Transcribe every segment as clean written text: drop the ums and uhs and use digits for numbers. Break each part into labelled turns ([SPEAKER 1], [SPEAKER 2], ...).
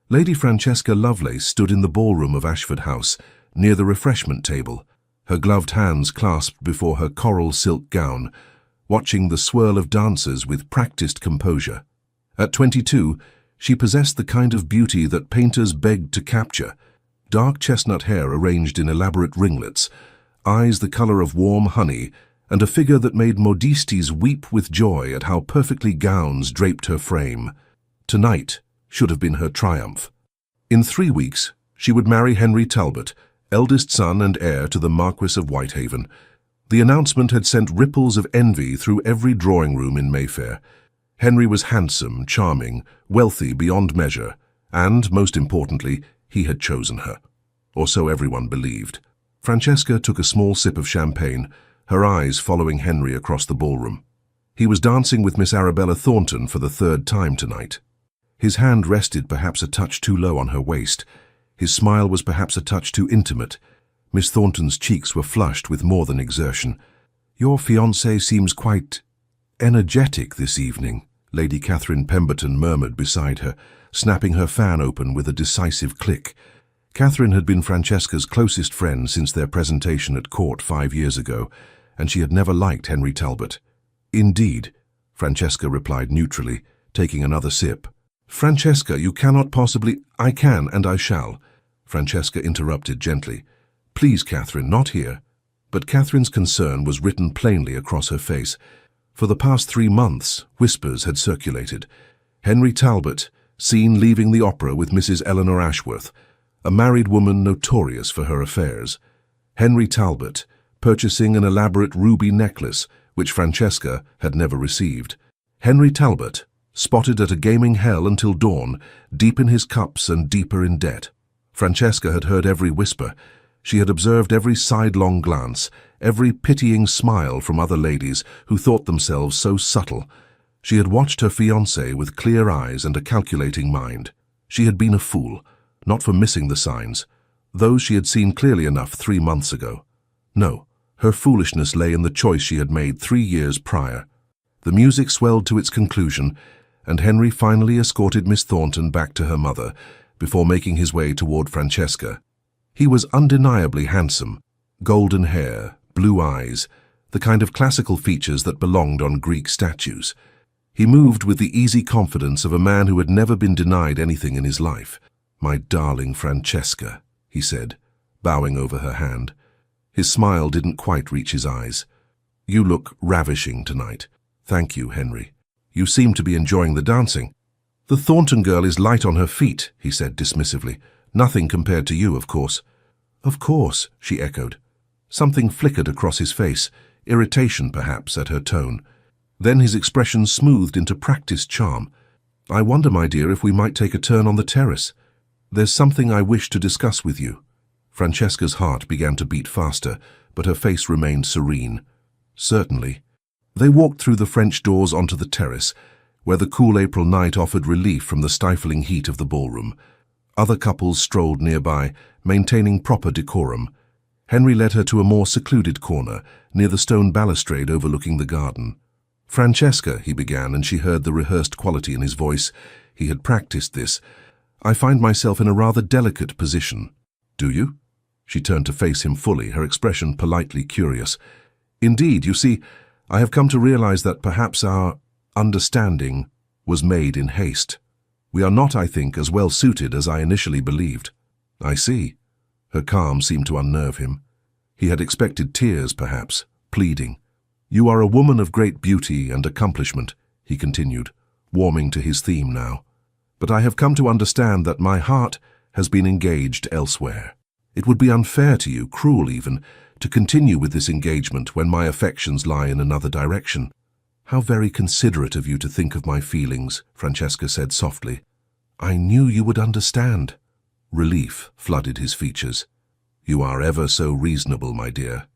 [SPEAKER 1] Lady Francesca Lovelace stood in the ballroom of Ashford House, near the refreshment table, her gloved hands clasped before her coral silk gown, watching the swirl of dancers with practiced composure. At 22, she possessed the kind of beauty that painters begged to capture: dark chestnut hair arranged in elaborate ringlets, eyes the color of warm honey, and a figure that made modistes weep with joy at how perfectly gowns draped her frame. Tonight should have been her triumph. In 3 weeks, she would marry Henry Talbot, eldest son and heir to the Marquis of Whitehaven. The announcement had sent ripples of envy through every drawing room in Mayfair. Henry was handsome, charming, wealthy beyond measure, and, most importantly, he had chosen her. Or so everyone believed. Francesca took a small sip of champagne, her eyes following Henry across the ballroom. He was dancing with Miss Arabella Thornton for the 3rd time tonight. His hand rested perhaps a touch too low on her waist. His smile was perhaps a touch too intimate. Miss Thornton's cheeks were flushed with more than exertion. "Your fiancé seems quite energetic this evening," Lady Catherine Pemberton murmured beside her, snapping her fan open with a decisive click. Catherine had been Francesca's closest friend since their presentation at court 5 years ago, and she had never liked Henry Talbot. "Indeed," Francesca replied neutrally, taking another sip. "Francesca, you cannot possibly—" "I can, and I shall," Francesca interrupted gently. "Please, Catherine, not here." But Catherine's concern was written plainly across her face. For the past 3 months, whispers had circulated. Henry Talbot, seen leaving the opera with Mrs. Eleanor Ashworth, a married woman notorious for her affairs. Henry Talbot, purchasing an elaborate ruby necklace, which Francesca had never received. Henry Talbot, spotted at a gaming hell until dawn, deep in his cups and deeper in debt. Francesca had heard every whisper. She had observed every sidelong glance, every pitying smile from other ladies who thought themselves so subtle. She had watched her fiancé with clear eyes and a calculating mind. She had been a fool, not for missing the signs. Those she had seen clearly enough 3 months ago. No, her foolishness lay in the choice she had made 3 years prior. The music swelled to its conclusion, and Henry finally escorted Miss Thornton back to her mother, before making his way toward Francesca. He was undeniably handsome: golden hair, blue eyes, the kind of classical features that belonged on Greek statues. He moved with the easy confidence of a man who had never been denied anything in his life. "My darling Francesca," he said, bowing over her hand. His smile didn't quite reach his eyes. "You look ravishing tonight." "Thank you, Henry. You seem to be enjoying the dancing." "The Thornton girl is light on her feet," he said dismissively. "Nothing compared to you, of course." "Of course," she echoed. Something flickered across his face, irritation perhaps at her tone. Then his expression smoothed into practiced charm. "I wonder, my dear, if we might take a turn on the terrace. There's something I wish to discuss with you." Francesca's heart began to beat faster, but her face remained serene. "Certainly." They walked through the French doors onto the terrace, where the cool April night offered relief from the stifling heat of the ballroom. Other couples strolled nearby, maintaining proper decorum. Henry led her to a more secluded corner, near the stone balustrade overlooking the garden. "Francesca," he began, and she heard the rehearsed quality in his voice. He had practiced this. "I find myself in a rather delicate position." "Do you?" She turned to face him fully, her expression politely curious. "Indeed, you see, I have come to realize that perhaps our understanding was made in haste. We are not, I think, as well suited as I initially believed." "I see." Her calm seemed to unnerve him. He had expected tears, perhaps, pleading. "You are a woman of great beauty and accomplishment," he continued, warming to his theme now. "But I have come to understand that my heart has been engaged elsewhere. It would be unfair to you, cruel even, to continue with this engagement when my affections lie in another direction." "How very considerate of you to think of my feelings," Francesca said softly. "I knew you would understand." Relief flooded his features. "You are ever so reasonable, my dear.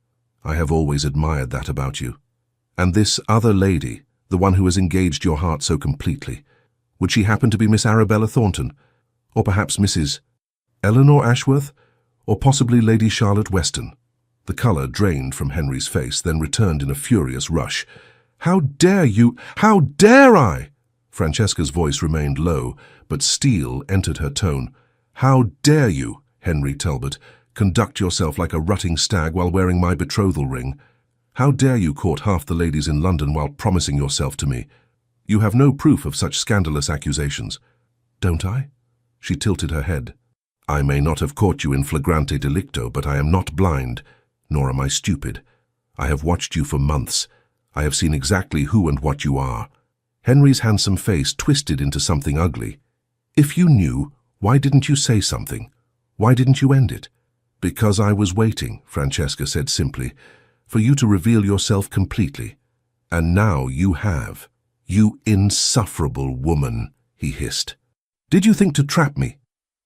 [SPEAKER 1] I have always admired that about you. And this other lady, the one who has engaged your heart so completely, would she happen to be Miss Arabella Thornton? Or perhaps Mrs. Eleanor Ashworth? Or possibly Lady Charlotte Weston?" The colour drained from Henry's face, then returned in a furious rush. "How dare you? How dare I?" Francesca's voice remained low, but steel entered her tone. "How dare you, Henry Talbot, conduct yourself like a rutting stag while wearing my betrothal ring? How dare you court half the ladies in London while promising yourself to me? You have no proof of such scandalous accusations." "Don't I?" She tilted her head. "I may not have caught you in flagrante delicto, but I am not blind, nor am I stupid. I have watched you for months. I have seen exactly who and what you are." Henry's handsome face twisted into something ugly. "If you knew, why didn't you say something? Why didn't you end it?" "Because I was waiting," Francesca said simply, "for you to reveal yourself completely. And now you have. You insufferable woman," he hissed. "Did you think to trap me?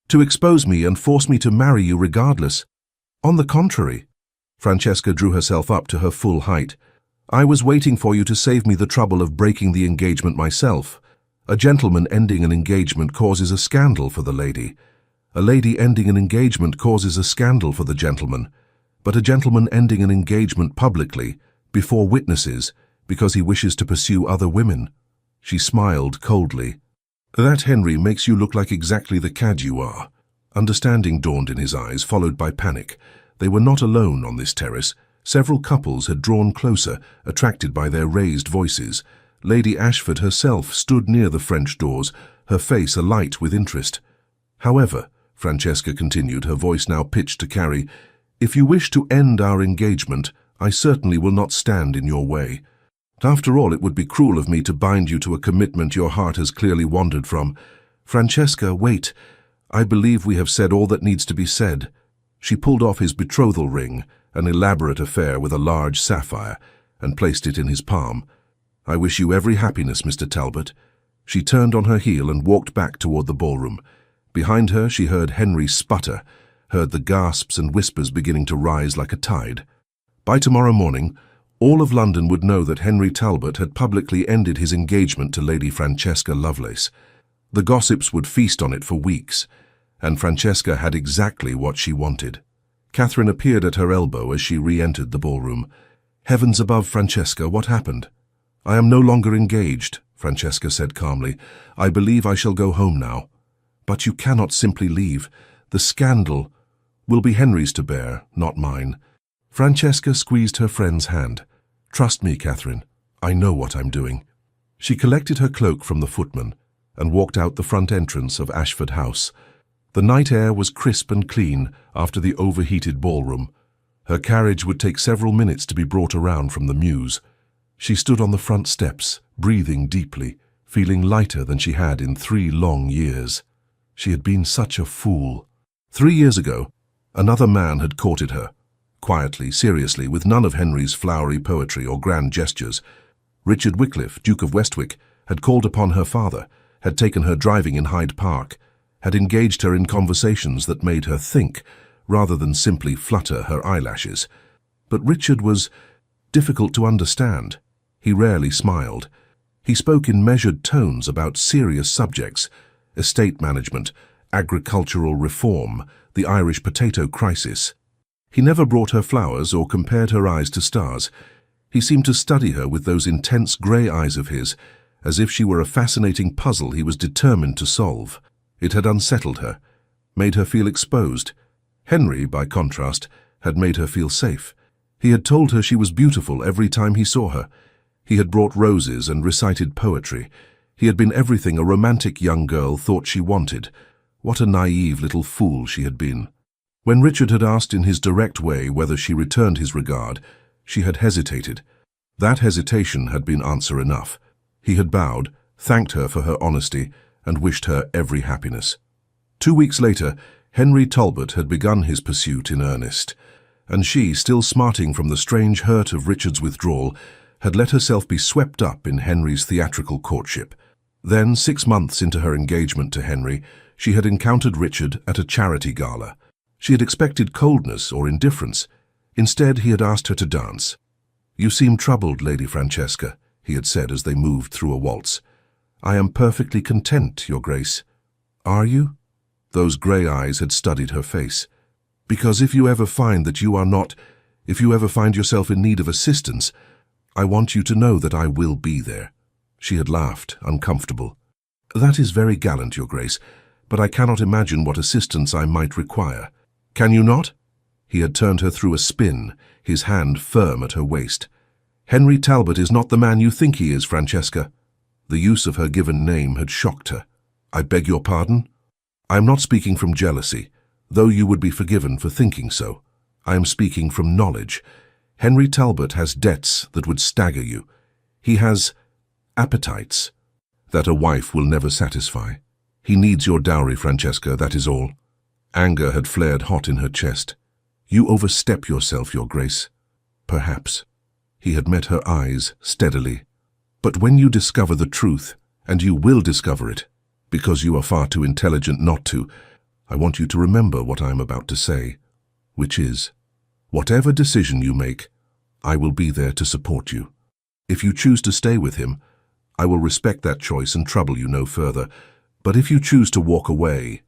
[SPEAKER 1] To expose me and force me to marry you regardless? On the contrary." Francesca drew herself up to her full height. "I was waiting for you to save me the trouble of breaking the engagement myself. A gentleman ending an engagement causes a scandal for the lady. A lady ending an engagement causes a scandal for the gentleman. But a gentleman ending an engagement publicly, before witnesses, because he wishes to pursue other women." She smiled coldly. "That, Henry, makes you look like exactly the cad you are." Understanding dawned in his eyes, followed by panic. They were not alone on this terrace. Several couples had drawn closer, attracted by their raised voices. Lady Ashford herself stood near the French doors, her face alight with interest. "However," Francesca continued, her voice now pitched to Carrie, "if you wish to end our engagement, I certainly will not stand in your way. After all, it would be cruel of me to bind you to a commitment your heart has clearly wandered from." "Francesca, wait. I believe we have said all that needs to be said." She pulled off his betrothal ring, an elaborate affair with a large sapphire, and placed it in his palm. "I wish you every happiness, Mr. Talbot." She turned on her heel and walked back toward the ballroom. Behind her she heard Henry sputter, heard the gasps and whispers beginning to rise like a tide. By tomorrow morning, all of London would know that Henry Talbot had publicly ended his engagement to Lady Francesca Lovelace. The gossips would feast on it for weeks, and Francesca had exactly what she wanted. Catherine appeared at her elbow as she re-entered the ballroom. "Heavens above, Francesca, what happened?" "I am no longer engaged," Francesca said calmly. "I believe I shall go home now." "But you cannot simply leave. The scandal will be Henry's to bear, not mine." Francesca squeezed her friend's hand. "Trust me, Catherine. I know what I'm doing." She collected her cloak from the footman and walked out the front entrance of Ashford House. The night air was crisp and clean after the overheated ballroom. Her carriage would take several minutes to be brought around from the mews. She stood on the front steps, breathing deeply, feeling lighter than she had in 3 long years. She had been such a fool. 3 years ago, another man had courted her. Quietly, seriously, with none of Henry's flowery poetry or grand gestures. Richard Wycliffe, Duke of Westwick, had called upon her father, had taken her driving in Hyde Park, had engaged her in conversations that made her think, rather than simply flutter her eyelashes. But Richard was difficult to understand. He rarely smiled. He spoke in measured tones about serious subjects: estate management, agricultural reform, the Irish potato crisis. He never brought her flowers or compared her eyes to stars. He seemed to study her with those intense grey eyes of his, as if she were a fascinating puzzle he was determined to solve. It had unsettled her, made her feel exposed. Henry, by contrast, had made her feel safe. He had told her she was beautiful every time he saw her. He had brought roses and recited poetry. He had been everything a romantic young girl thought she wanted. What a naive little fool she had been. When Richard had asked in his direct way whether she returned his regard, she had hesitated. That hesitation had been answer enough. He had bowed, thanked her for her honesty, and wished her every happiness. 2 weeks later, Henry Talbot had begun his pursuit in earnest, and she, still smarting from the strange hurt of Richard's withdrawal, had let herself be swept up in Henry's theatrical courtship. Then, 6 months into her engagement to Henry, she had encountered Richard at a charity gala. She had expected coldness or indifference. Instead, he had asked her to dance. "You seem troubled, Lady Francesca," he had said as they moved through a waltz. "I am perfectly content, Your Grace." "Are you?" Those grey eyes had studied her face. "Because if you ever find that you are not, if you ever find yourself in need of assistance, I want you to know that I will be there." She had laughed, uncomfortable. "That is very gallant, Your Grace, but I cannot imagine what assistance I might require." "Can you not?" He had turned her through a spin, his hand firm at her waist. "Henry Talbot is not the man you think he is, Francesca." The use of her given name had shocked her. "I beg your pardon? I am not speaking from jealousy, though you would be forgiven for thinking so. I am speaking from knowledge. Henry Talbot has debts that would stagger you. He has appetites that a wife will never satisfy. He needs your dowry, Francesca, that is all." Anger had flared hot in her chest. "You overstep yourself, Your Grace." "Perhaps." He had met her eyes steadily. "But when you discover the truth, and you will discover it, because you are far too intelligent not to, I want you to remember what I am about to say, which is, whatever decision you make, I will be there to support you. If you choose to stay with him, I will respect that choice and trouble you no further. But if you choose to walk away—"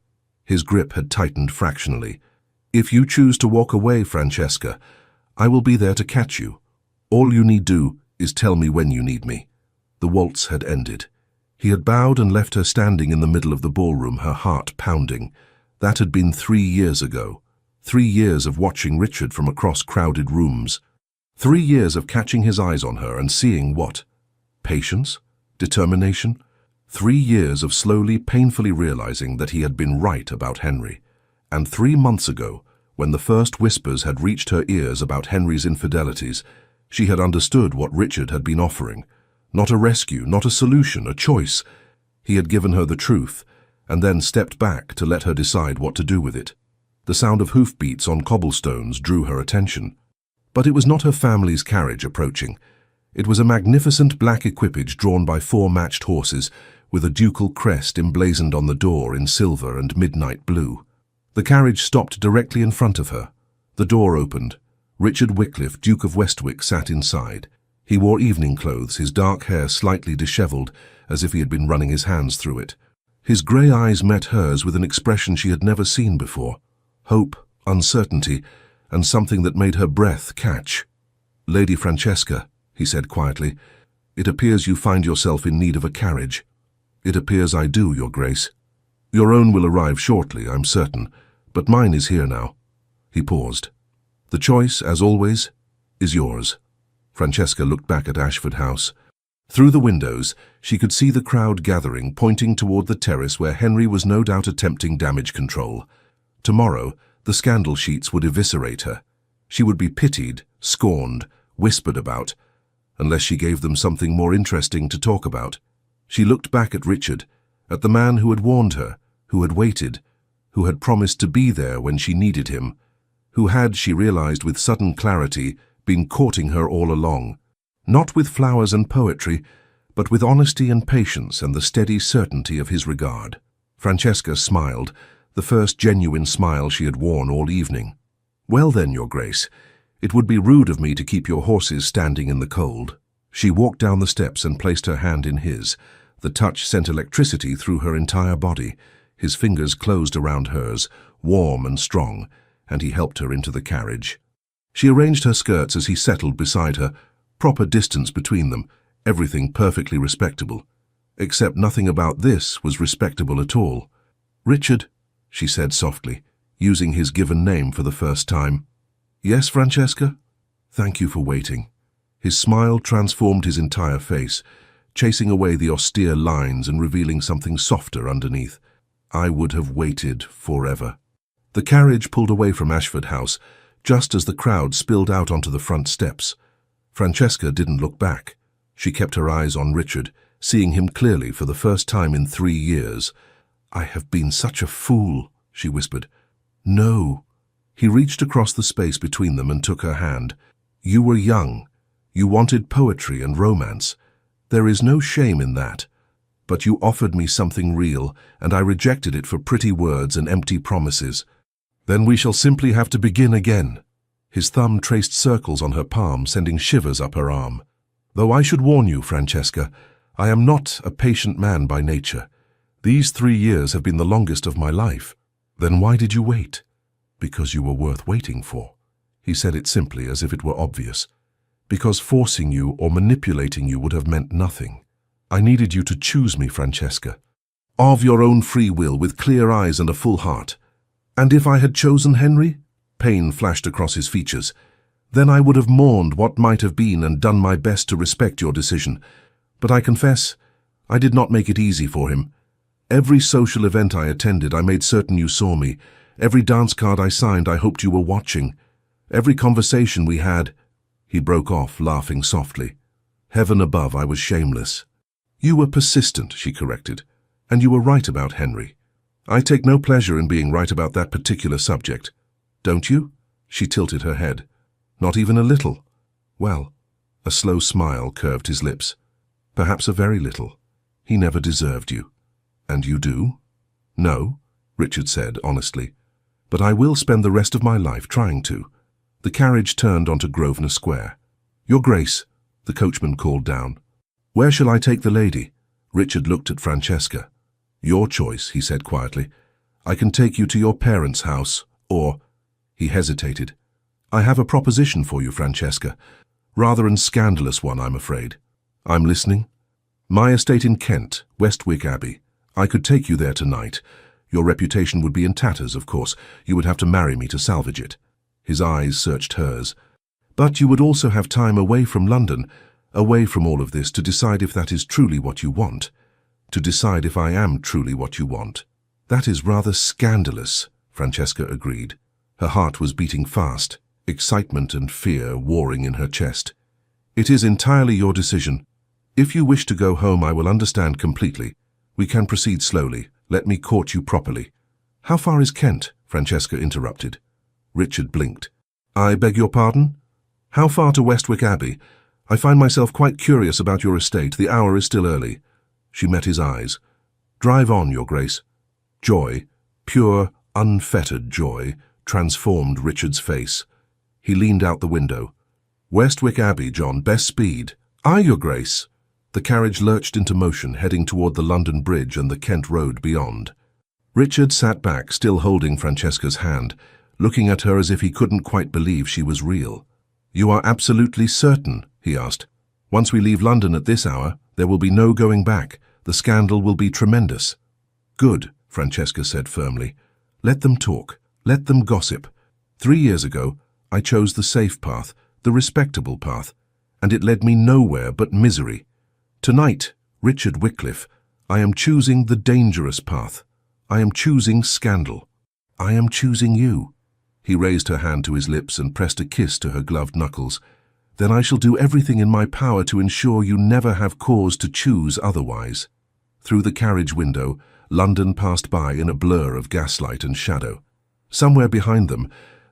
[SPEAKER 1] His grip had tightened fractionally. "If you choose to walk away, Francesca, I will be there to catch you. All you need do is tell me when you need me." The waltz had ended. He had bowed and left her standing in the middle of the ballroom, her heart pounding. That had been 3 years ago. 3 years of watching Richard from across crowded rooms. 3 years of catching his eyes on her and seeing what? Patience? Determination? 3 years of slowly, painfully realizing that he had been right about Henry. And 3 months ago, when the first whispers had reached her ears about Henry's infidelities, she had understood what Richard had been offering. Not a rescue, not a solution, a choice. He had given her the truth, and then stepped back to let her decide what to do with it. The sound of hoofbeats on cobblestones drew her attention. But it was not her family's carriage approaching. It was a magnificent black equipage drawn by 4 matched horses, with a ducal crest emblazoned on the door in silver and midnight blue. The carriage stopped directly in front of her. The door opened. Richard Wycliffe, Duke of Westwick, sat inside. He wore evening clothes, his dark hair slightly dishevelled, as if he had been running his hands through it. His grey eyes met hers with an expression she had never seen before. Hope, uncertainty, and something that made her breath catch. "Lady Francesca," he said quietly, "it appears you find yourself in need of a carriage." "It appears I do, Your Grace. Your own will arrive shortly, I'm certain, but mine is here now." He paused. "The choice, as always, is yours." Francesca looked back at Ashford House. Through the windows, she could see the crowd gathering, pointing toward the terrace where Henry was no doubt attempting damage control. Tomorrow, the scandal sheets would eviscerate her. She would be pitied, scorned, whispered about, unless she gave them something more interesting to talk about. She looked back at Richard, at the man who had warned her, who had waited, who had promised to be there when she needed him, who had, she realized with sudden clarity, been courting her all along. Not with flowers and poetry, but with honesty and patience and the steady certainty of his regard. Francesca smiled, the first genuine smile she had worn all evening. "Well then, Your Grace, it would be rude of me to keep your horses standing in the cold." She walked down the steps and placed her hand in his. The touch sent electricity through her entire body. His fingers closed around hers, warm and strong, and he helped her into the carriage. She arranged her skirts as he settled beside her, proper distance between them, everything perfectly respectable. Except nothing about this was respectable at all. "Richard," she said softly, using his given name for the first time. "Yes, Francesca? Thank you for waiting." His smile transformed his entire face, chasing away the austere lines and revealing something softer underneath. "I would have waited forever." The carriage pulled away from Ashford House, just as the crowd spilled out onto the front steps. Francesca didn't look back. She kept her eyes on Richard, seeing him clearly for the first time in 3 years. "I have been such a fool," she whispered. "No." He reached across the space between them and took her hand. "You were young. You wanted poetry and romance. There is no shame in that. But you offered me something real, and I rejected it for pretty words and empty promises. Then we shall simply have to begin again." His thumb traced circles on her palm, sending shivers up her arm. "Though I should warn you, Francesca, I am not a patient man by nature. These 3 years have been the longest of my life." "Then why did you wait?" "Because you were worth waiting for." He said it simply, as if it were obvious. "Because forcing you or manipulating you would have meant nothing. I needed you to choose me, Francesca. Of your own free will, with clear eyes and a full heart. And if I had chosen Henry? Pain flashed across his features. Then I would have mourned what might have been and done my best to respect your decision. But I confess, I did not make it easy for him. Every social event I attended, I made certain you saw me. Every dance card I signed, I hoped you were watching. Every conversation we had... He broke off, laughing softly. Heaven above, I was shameless. You were persistent, she corrected. And you were right about Henry. I take no pleasure in being right about that particular subject. Don't you? She tilted her head. Not even a little. Well, a slow smile curved his lips. Perhaps a very little. He never deserved you. And you do? No, Richard said honestly. But I will spend the rest of my life trying to. The carriage turned onto Grosvenor Square. Your Grace, the coachman called down. Where shall I take the lady? Richard looked at Francesca. Your choice, he said quietly. I can take you to your parents' house, or... He hesitated. I have a proposition for you, Francesca. Rather an scandalous one, I'm afraid. I'm listening. My estate in Kent, Westwick Abbey. I could take you there tonight. Your reputation would be in tatters, of course. You would have to marry me to salvage it. His eyes searched hers. But you would also have time away from London, away from all of this, to decide if that is truly what you want. To decide if I am truly what you want. That is rather scandalous, Francesca agreed. Her heart was beating fast, excitement and fear warring in her chest. It is entirely your decision. If you wish to go home, I will understand completely. We can proceed slowly. Let me court you properly. How far is Kent? Francesca interrupted. Richard blinked. I beg your pardon? How far to Westwick Abbey? I find myself quite curious about your estate. The hour is still early. She met his eyes. Drive on, Your Grace. Joy, pure, unfettered joy, transformed Richard's face. He leaned out the window. Westwick Abbey, John, best speed. Aye, Your Grace. The carriage lurched into motion, heading toward the London Bridge and the Kent Road beyond. Richard sat back, still holding Francesca's hand, looking at her as if he couldn't quite believe she was real. You are absolutely certain? He asked. Once we leave London at this hour, there will be no going back. The scandal will be tremendous. Good, Francesca said firmly. Let them talk. Let them gossip. 3 years ago, I chose the safe path, the respectable path, and it led me nowhere but misery. Tonight, Richard Wycliffe, I am choosing the dangerous path. I am choosing scandal. I am choosing you. He raised her hand to his lips and pressed a kiss to her gloved knuckles. Then I shall do everything in my power to ensure you never have cause to choose otherwise. Through the carriage window, London passed by in a blur of gaslight and shadow. Somewhere behind them,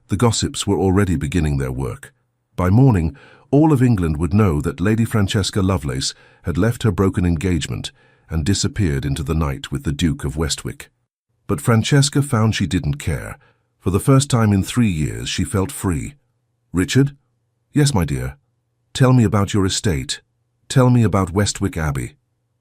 [SPEAKER 1] the gossips were already beginning their work. By morning, all of England would know that Lady Francesca Lovelace had left her broken engagement and disappeared into the night with the Duke of Westwick. But Francesca found she didn't care. For the first time in 3 years, she felt free. Richard? Yes, my dear. Tell me about your estate. Tell me about Westwick Abbey.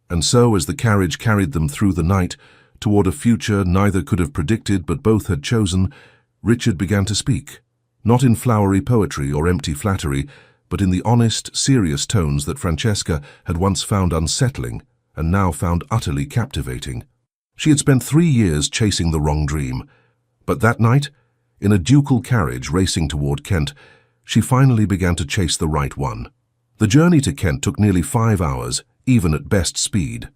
[SPEAKER 1] And so, as the carriage carried them through the night, toward a future neither could have predicted but both had chosen, Richard began to speak. Not in flowery poetry or empty flattery, but in the honest, serious tones that Francesca had once found unsettling and now found utterly captivating. She had spent 3 years chasing the wrong dream. But that night, in a ducal carriage racing toward Kent, she finally began to chase the right one. The journey to Kent took nearly 5 hours, even at best speed.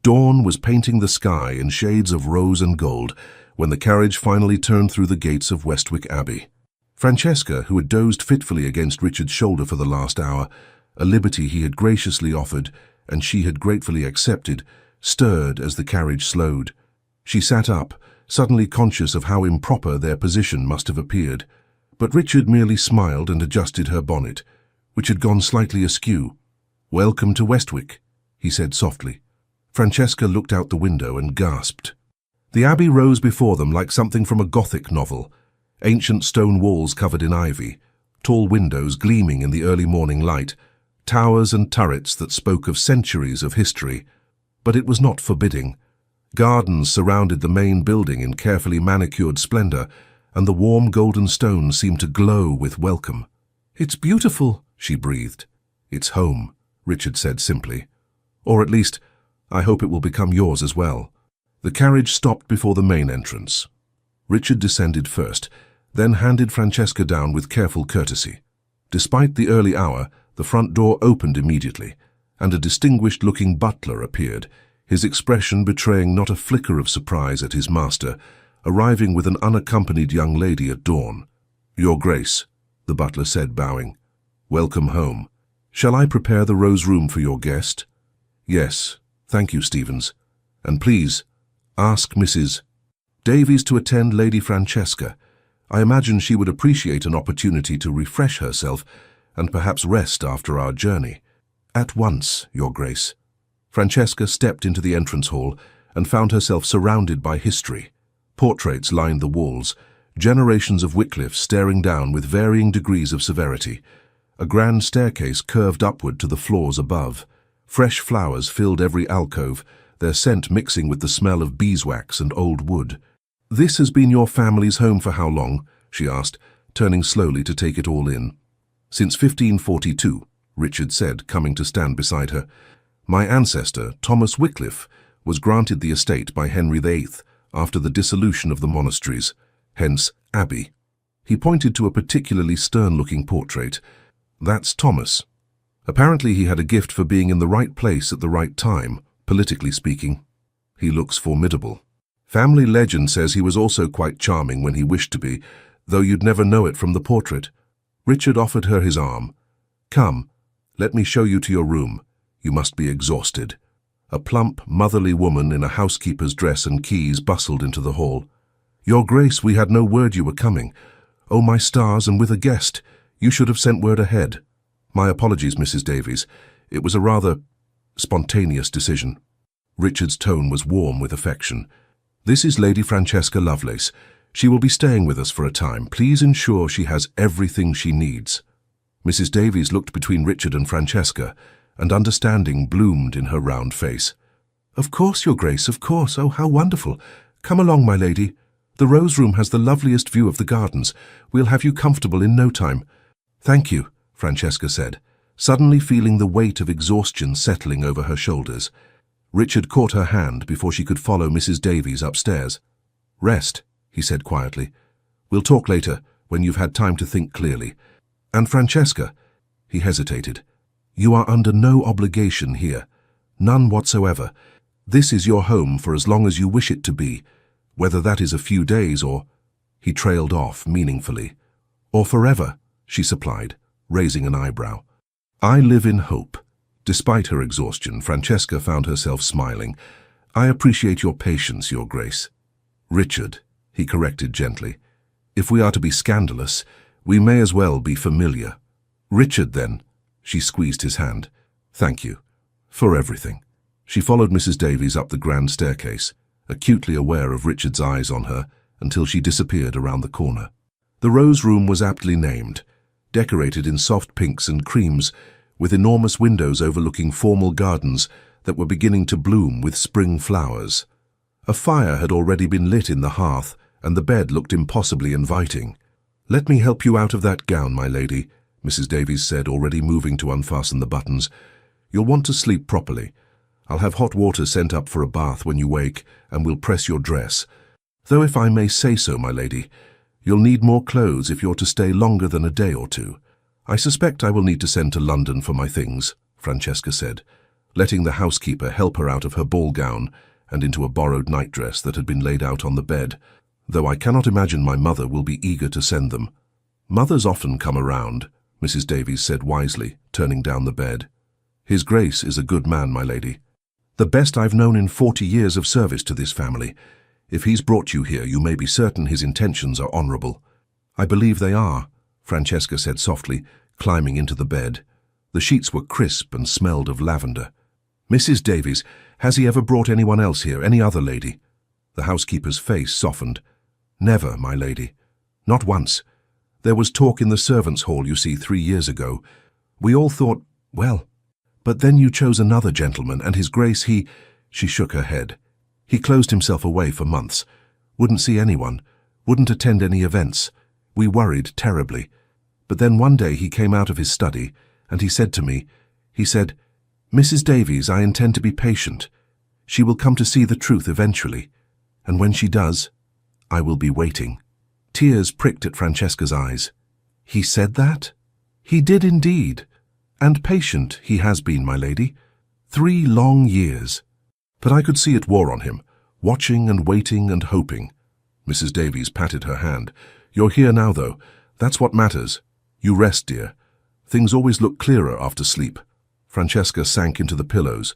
[SPEAKER 1] Dawn was painting the sky in shades of rose and gold when the carriage finally turned through the gates of Westwick Abbey. Francesca, who had dozed fitfully against Richard's shoulder for the last hour, a liberty he had graciously offered and she had gratefully accepted, stirred as the carriage slowed. She sat up, suddenly conscious of how improper their position must have appeared. But Richard merely smiled and adjusted her bonnet, which had gone slightly askew. "Welcome to Westwick," he said softly. Francesca looked out the window and gasped. The abbey rose before them like something from a Gothic novel, ancient stone walls covered in ivy, tall windows gleaming in the early morning light, towers and turrets that spoke of centuries of history. But it was not forbidding. Gardens surrounded the main building in carefully manicured splendor, and the warm golden stones seemed to glow with welcome. "It's beautiful," she breathed. "It's home," Richard said simply. Or at least, I hope it will become yours as well. The carriage stopped before the main entrance. Richard descended first, then handed Francesca down with careful courtesy. Despite the early hour, the front door opened immediately, and a distinguished-looking butler appeared, his expression betraying not a flicker of surprise at his master, arriving with an unaccompanied young lady at dawn. "Your Grace," the butler said, bowing. "Welcome home. Shall I prepare the rose room for your guest?" "Yes, thank you, Stevens. And please, ask Mrs. Davies to attend Lady Francesca. I imagine she would appreciate an opportunity to refresh herself and perhaps rest after our journey." "At once, Your Grace." Francesca stepped into the entrance hall and found herself surrounded by history. Portraits lined the walls, generations of Wycliffes staring down with varying degrees of severity. A grand staircase curved upward to the floors above. Fresh flowers filled every alcove, their scent mixing with the smell of beeswax and old wood. "This has been your family's home for how long?" she asked, turning slowly to take it all in. "Since 1542, Richard said, coming to stand beside her. "My ancestor, Thomas Wycliffe, was granted the estate by Henry VIII after the dissolution of the monasteries, hence Abbey." He pointed to a particularly stern-looking portrait. "That's Thomas. Apparently he had a gift for being in the right place at the right time, politically speaking. He looks formidable. Family legend says he was also quite charming when he wished to be, though you'd never know it from the portrait." Richard offered her his arm. "Come, let me show you to your room. You must be exhausted." A plump, motherly woman in a housekeeper's dress and keys bustled into the hall. "Your Grace, we had no word you were coming. Oh, my stars, and with a guest. You should have sent word ahead." "My apologies, Mrs. Davies. It was a rather spontaneous decision." Richard's tone was warm with affection. "This is Lady Francesca Lovelace. She will be staying with us for a time. Please ensure she has everything she needs." Mrs. Davies looked between Richard and Francesca, and understanding bloomed in her round face. "Of course, Your Grace, of course. Oh, how wonderful. Come along, my lady. The rose room has the loveliest view of the gardens. We'll have you comfortable in no time." "Thank you," Francesca said, suddenly feeling the weight of exhaustion settling over her shoulders. Richard caught her hand before she could follow Mrs. Davies upstairs. "Rest," he said quietly. "We'll talk later, when you've had time to think clearly. And Francesca," he hesitated, "you are under no obligation here. None whatsoever. This is your home for as long as you wish it to be, whether that is a few days or—" He trailed off meaningfully. "Or forever," she supplied, raising an eyebrow. "I live in hope." Despite her exhaustion, Francesca found herself smiling. "I appreciate your patience, Your Grace." "Richard," he corrected gently. "If we are to be scandalous, we may as well be familiar." "Richard, then." She squeezed his hand. "Thank you. For everything." She followed Mrs. Davies up the grand staircase, acutely aware of Richard's eyes on her, until she disappeared around the corner. The rose room was aptly named, decorated in soft pinks and creams, with enormous windows overlooking formal gardens that were beginning to bloom with spring flowers. A fire had already been lit in the hearth, and the bed looked impossibly inviting. "Let me help you out of that gown, my lady," Mrs. Davies said, already moving to unfasten the buttons. "You'll want to sleep properly. I'll have hot water sent up for a bath when you wake, and we'll press your dress. Though if I may say so, my lady, you'll need more clothes if you're to stay longer than a day or two. I suspect I will need to send to London for my things," Francesca said, letting the housekeeper help her out of her ball gown and into a borrowed nightdress that had been laid out on the bed, "though I cannot imagine my mother will be eager to send them." "Mothers often come around," Mrs. Davies said wisely, turning down the bed. "His Grace is a good man, my lady. The best I've known in 40 years of service to this family. If he's brought you here, you may be certain his intentions are honourable." "I believe they are," Francesca said softly, climbing into the bed. The sheets were crisp and smelled of lavender. "Mrs. Davies, has he ever brought anyone else here, any other lady?" The housekeeper's face softened. "Never, my lady. Not once. There was talk in the servants' hall, you see, 3 years ago. We all thought, well, but then you chose another gentleman, and his Grace, he—" She shook her head. "He closed himself away for months. Wouldn't see anyone. Wouldn't attend any events. We worried terribly. But then one day he came out of his study, and he said to me, he said, Mrs. Davies, I intend to be patient. She will come to see the truth eventually, and when she does, I will be waiting." Tears pricked at Francesca's eyes. "He said that?" "He did indeed. And patient he has been, my lady. 3 long years. But I could see it wore on him, watching and waiting and hoping." Mrs. Davies patted her hand. "You're here now, though. That's what matters. You rest, dear. Things always look clearer after sleep." Francesca sank into the pillows,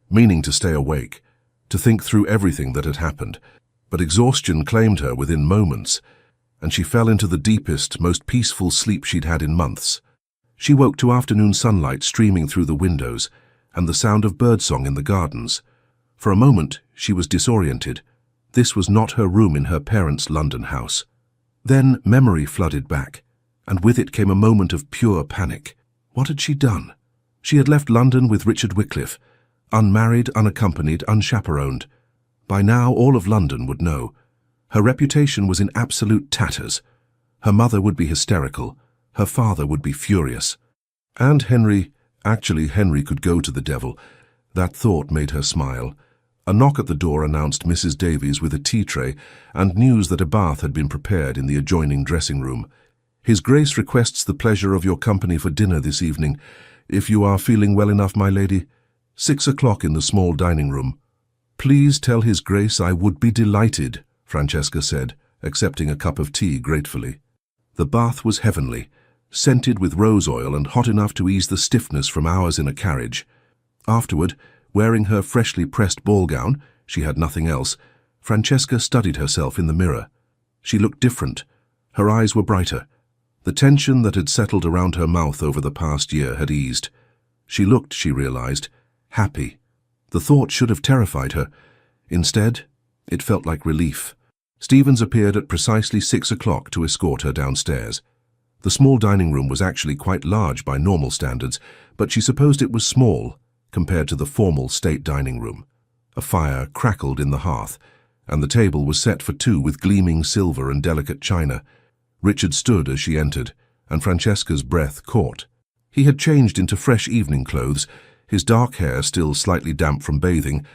[SPEAKER 1] meaning to stay awake, to think through everything that had happened, but exhaustion claimed her within moments, and she fell into the deepest, most peaceful sleep she'd had in months. She woke to afternoon sunlight streaming through the windows and the sound of birdsong in the gardens. For a moment, she was disoriented. This was not her room in her parents' London house. Then memory flooded back, and with it came a moment of pure panic. What had she done? She had left London with Richard Wycliffe, unmarried, unaccompanied, unchaperoned. By now, all of London would know. Her reputation was in absolute tatters. Her mother would be hysterical. Her father would be furious. And Henry could go to the devil. That thought made her smile. A knock at the door announced Mrs. Davies with a tea tray and news that a bath had been prepared in the adjoining dressing room. "His Grace requests the pleasure of your company for dinner this evening, if you are feeling well enough, my lady. 6 o'clock in the small dining room." "Please tell His Grace I would be delighted," Francesca said, accepting a cup of tea gratefully. The bath was heavenly, scented with rose oil and hot enough to ease the stiffness from hours in a carriage. Afterward, wearing her freshly pressed ball gown, she had nothing else, Francesca studied herself in the mirror. She looked different. Her eyes were brighter. The tension that had settled around her mouth over the past year had eased. She looked, she realized, happy. The thought should have terrified her. Instead, it felt like relief. Stevens appeared at precisely 6 o'clock to escort her downstairs. The small dining room was actually quite large by normal standards, but she supposed it was small compared to the formal state dining room. A fire crackled in the hearth, and the table was set for 2 with gleaming silver and delicate china. Richard stood as she entered, and Francesca's breath caught. He had changed into fresh evening clothes, his dark hair still slightly damp from bathing,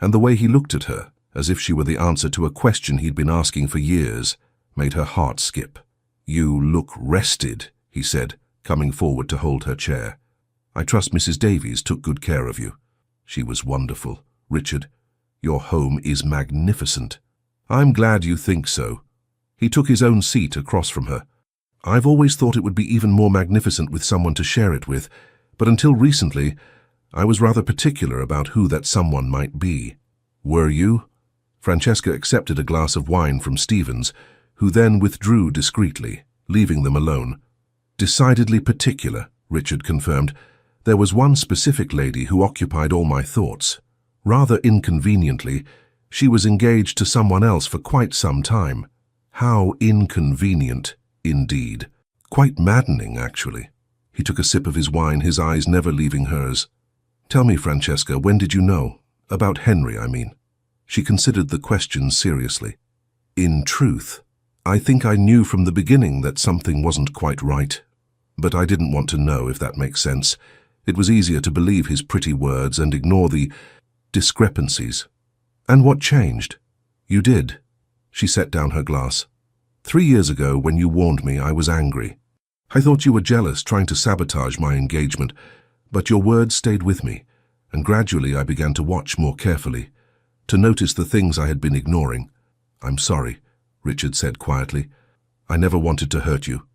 [SPEAKER 1] and the way he looked at her, as if she were the answer to a question he'd been asking for years, made her heart skip. "You look rested," he said, coming forward to hold her chair. "I trust Mrs. Davies took good care of you." "She was wonderful. Richard, your home is magnificent." "I'm glad you think so." He took his own seat across from her. "I've always thought it would be even more magnificent with someone to share it with, but until recently, I was rather particular about who that someone might be." "Were you?" Francesca accepted a glass of wine from Stevens, who then withdrew discreetly, leaving them alone. "Decidedly particular," Richard confirmed. "There was one specific lady who occupied all my thoughts. Rather inconveniently, she was engaged to someone else for quite some time." How inconvenient, indeed. Quite maddening, actually. He took a sip of his wine, his eyes never leaving hers. "Tell me, Francesca, when did you know? About Henry, I mean." She considered the question seriously. "In truth, I think I knew from the beginning that something wasn't quite right. But I didn't want to know, if that makes sense. It was easier to believe his pretty words and ignore the discrepancies." "And what changed?" "You did." She set down her glass. 3 years ago, when you warned me, I was angry. I thought you were jealous, trying to sabotage my engagement, but your words stayed with me, and gradually I began to watch more carefully, to notice the things I had been ignoring. "I'm sorry," Richard said quietly. "I never wanted to hurt you."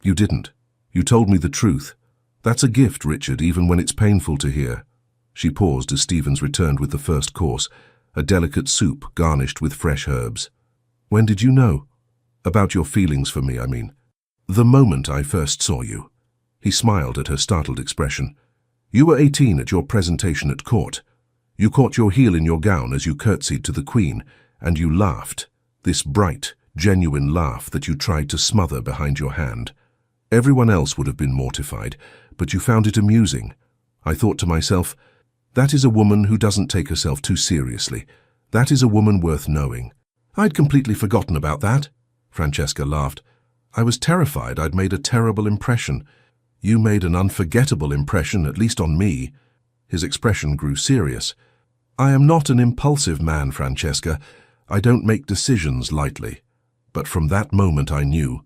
[SPEAKER 1] "You didn't. You told me the truth. That's a gift, Richard, even when it's painful to hear." She paused as Stevens returned with the first course, a delicate soup garnished with fresh herbs. "When did you know? About your feelings for me, I mean." "The moment I first saw you." He smiled at her startled expression. "You were 18 at your presentation at court. You caught your heel in your gown as you curtsied to the Queen, and you laughed, this bright, genuine laugh that you tried to smother behind your hand. Everyone else would have been mortified, but you found it amusing. I thought to myself, that is a woman who doesn't take herself too seriously. That is a woman worth knowing." "I'd completely forgotten about that," Francesca laughed. "I was terrified I'd made a terrible impression." "You made an unforgettable impression, at least on me." His expression grew serious. "I am not an impulsive man, Francesca. I don't make decisions lightly." But from that moment I knew.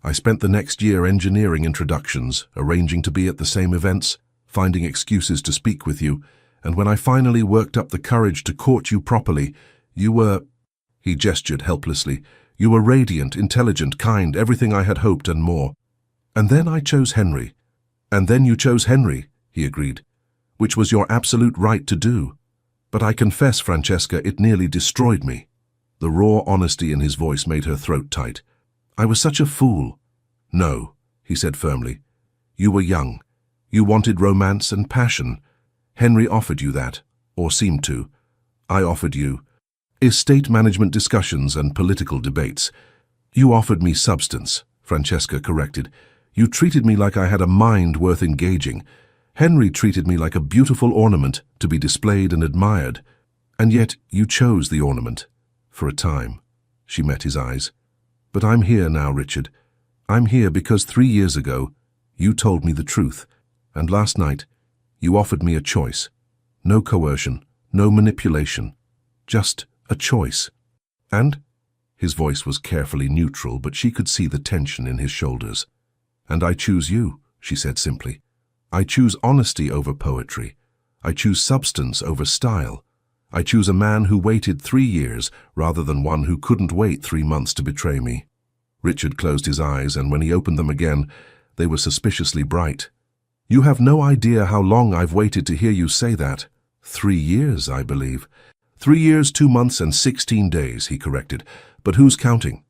[SPEAKER 1] I spent the next year engineering introductions, arranging to be at the same events, finding excuses to speak with you, and when I finally worked up the courage to court you properly, you were—" He gestured helplessly. "You were radiant, intelligent, kind, everything I had hoped and more. And then I chose Henry." "And then you chose Henry," he agreed, "which was your absolute right to do. But I confess, Francesca, it nearly destroyed me." The raw honesty in his voice made her throat tight. "I was such a fool." "No," he said firmly. "You were young. You wanted romance and passion. Henry offered you that, or seemed to. I offered you estate management discussions and political debates. You offered me substance," Francesca corrected. "You treated me like I had a mind worth engaging. Henry treated me like a beautiful ornament to be displayed and admired. And yet you chose the ornament. For a time." She met his eyes. "But I'm here now, Richard. I'm here because 3 years ago you told me the truth, and last night you offered me a choice. No coercion, no manipulation, just a choice. And—" his voice was carefully neutral, but she could see the tension in his shoulders. "And I choose you," she said simply. "I choose honesty over poetry. I choose substance over style. I choose a man who waited 3 years rather than one who couldn't wait 3 months to betray me." Richard closed his eyes, and when he opened them again, they were suspiciously bright. "You have no idea how long I've waited to hear you say that." 3 years, I believe." 3 years, 2 months, and 16 days, he corrected. "But who's counting?"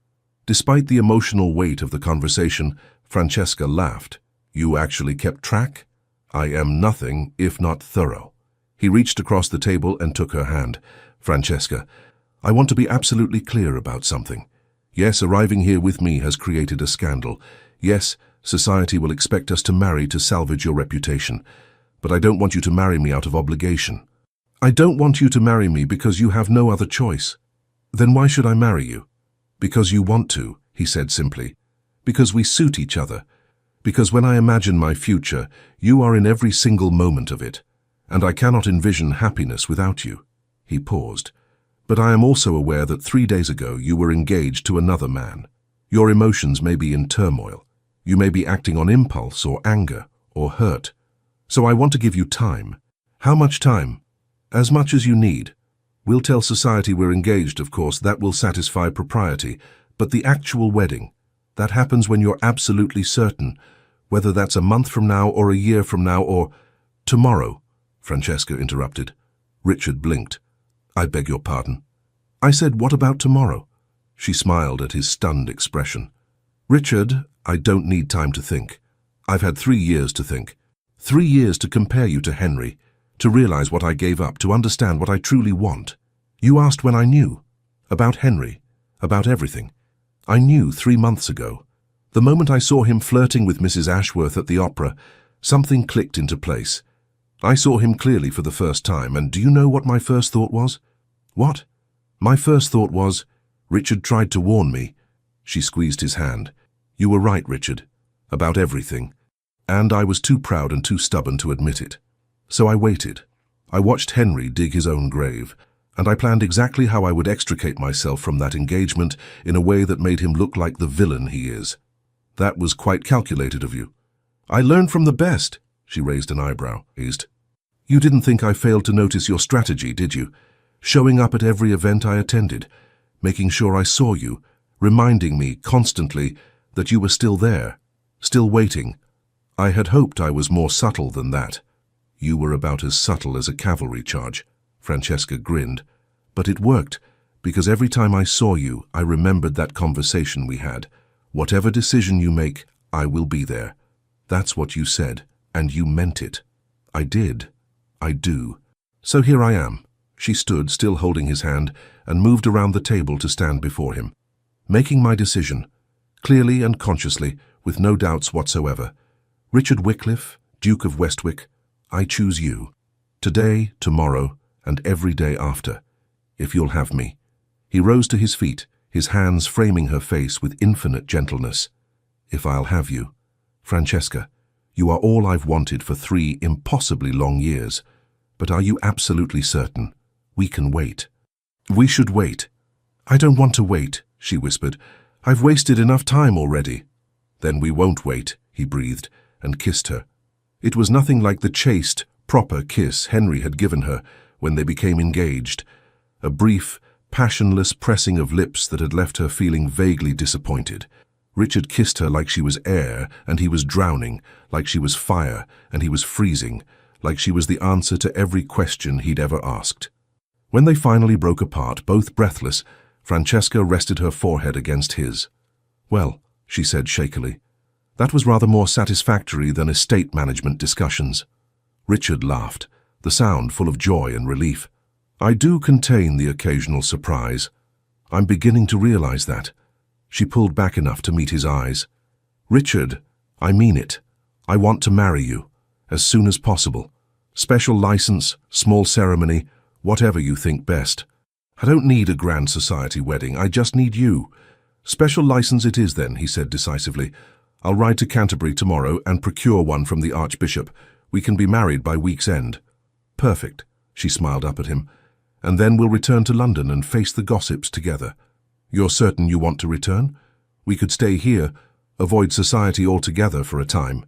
[SPEAKER 1] Despite the emotional weight of the conversation, Francesca laughed. "You actually kept track? I am nothing if not thorough." He reached across the table and took her hand. "Francesca, I want to be absolutely clear about something. Yes, arriving here with me has created a scandal. Yes, society will expect us to marry to salvage your reputation. But I don't want you to marry me out of obligation. I don't want you to marry me because you have no other choice." "Then why should I marry you?" "Because you want to," he said simply. "Because we suit each other. Because when I imagine my future, you are in every single moment of it. And I cannot envision happiness without you." He paused. "But I am also aware that 3 days ago you were engaged to another man. Your emotions may be in turmoil. You may be acting on impulse or anger or hurt. So I want to give you time." "How much time?" "As much as you need. We'll tell society we're engaged, of course. That will satisfy propriety. But the actual wedding, that happens when you're absolutely certain, whether that's a month from now or a year from now or—" "Tomorrow," Francesca interrupted. Richard blinked. "I beg your pardon." "I said, what about tomorrow?" She smiled at his stunned expression. "Richard, I don't need time to think. I've had 3 years to think. 3 years to compare you to Henry, to realize what I gave up, to understand what I truly want. You asked when I knew. About Henry, about everything. I knew 3 months ago. The moment I saw him flirting with Mrs. Ashworth at the opera, something clicked into place. I saw him clearly for the first time, and do you know what my first thought was?" "What?" "My first thought was, Richard tried to warn me." She squeezed his hand. "You were right, Richard, about everything. And I was too proud and too stubborn to admit it. So I waited. I watched Henry dig his own grave, and I planned exactly how I would extricate myself from that engagement in a way that made him look like the villain he is." "That was quite calculated of you." "I learned from the best." She raised an eyebrow. "You didn't think I failed to notice your strategy, did you? Showing up at every event I attended, making sure I saw you, reminding me constantly that you were still there, still waiting. I had hoped I was more subtle than that." "You were about as subtle as a cavalry charge," Francesca grinned. "But it worked, because every time I saw you, I remembered that conversation we had. Whatever decision you make, I will be there. That's what you said, and you meant it." "I did. I do. So here I am." She stood, still holding his hand, and moved around the table to stand before him. "Making my decision, clearly and consciously, with no doubts whatsoever. Richard Wycliffe, Duke of Westwick, I choose you. Today, tomorrow, and every day after, if you'll have me." He rose to his feet, his hands framing her face with infinite gentleness. "If I'll have you. Francesca, you are all I've wanted for 3 impossibly long years. But are you absolutely certain? We can wait. We should wait. I don't want to wait, she whispered. I've wasted enough time already. Then we won't wait, he breathed, and kissed her. It was nothing like the chaste, proper kiss Henry had given her when they became engaged. A brief, passionless pressing of lips that had left her feeling vaguely disappointed. Richard kissed her like she was air and he was drowning, like she was fire and he was freezing, like she was the answer to every question he'd ever asked. When they finally broke apart, both breathless, Francesca rested her forehead against his. Well, she said shakily, that was rather more satisfactory than estate management discussions. Richard laughed, the sound full of joy and relief. I do contain the occasional surprise. I'm beginning to realize that. She pulled back enough to meet his eyes. Richard, I mean it. I want to marry you. As soon as possible. Special license, small ceremony, whatever you think best. I don't need a grand society wedding, I just need you. Special license it is then, he said decisively. I'll ride to Canterbury tomorrow and procure one from the Archbishop. We can be married by week's end. Perfect, she smiled up at him. And then we'll return to London and face the gossips together. You're certain you want to return? We could stay here, avoid society altogether for a time.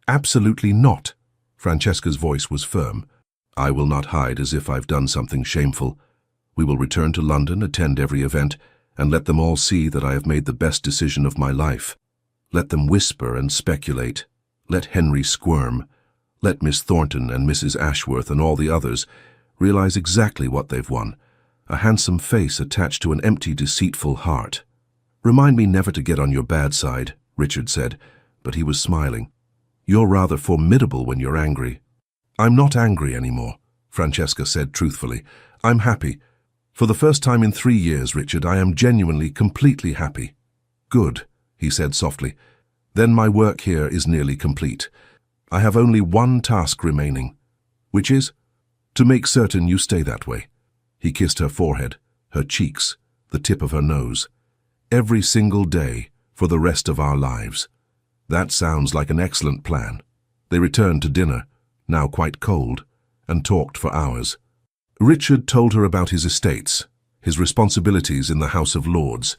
[SPEAKER 1] Absolutely not. Francesca's voice was firm. I will not hide as if I've done something shameful. We will return to London, attend every event, and let them all see that I have made the best decision of my life. Let them whisper and speculate. Let Henry squirm. Let Miss Thornton and Mrs. Ashworth and all the others realize exactly what they've won. A handsome face attached to an empty, deceitful heart. Remind me never to get on your bad side, Richard said, but he was smiling. You're rather formidable when you're angry. I'm not angry anymore, Francesca said truthfully. I'm happy. For the first time in 3 years, Richard, I am genuinely, completely happy. Good, he said softly. Then my work here is nearly complete. I have only one task remaining, which is to make certain you stay that way. He kissed her forehead, her cheeks, the tip of her nose. Every single day for the rest of our lives. That sounds like an excellent plan. They returned to dinner, now quite cold, and talked for hours. Richard told her about his estates, his responsibilities in the House of Lords,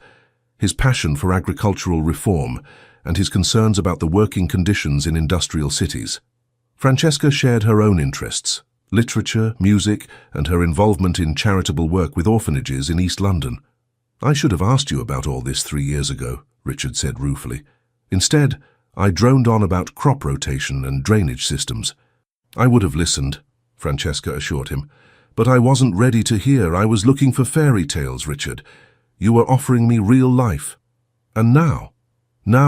[SPEAKER 1] his passion for agricultural reform, and his concerns about the working conditions in industrial cities. Francesca shared her own interests, literature, music, and her involvement in charitable work with orphanages in East London. I should have asked you about all this 3 years ago, Richard said ruefully. Instead, I droned on about crop rotation and drainage systems. I would have listened, Francesca assured him, but I wasn't ready to hear. I was looking for fairy tales, Richard. You were offering me real life. And now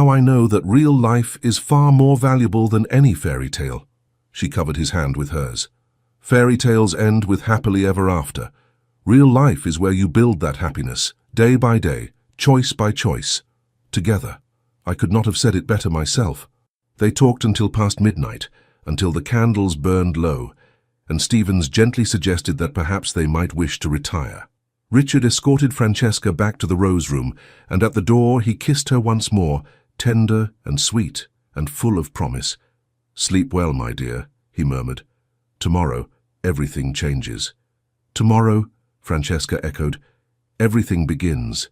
[SPEAKER 1] I know that real life is far more valuable than any fairy tale. She covered his hand with hers. Fairy tales end with happily ever after. Real life is where you build that happiness, day by day, choice by choice, together. I could not have said it better myself. They talked until past midnight, until the candles burned low, and Stevens gently suggested that perhaps they might wish to retire. Richard escorted Francesca back to the rose room, and at the door he kissed her once more, tender and sweet and full of promise. Sleep well, my dear, he murmured. Tomorrow, everything changes. Tomorrow, Francesca echoed, everything begins.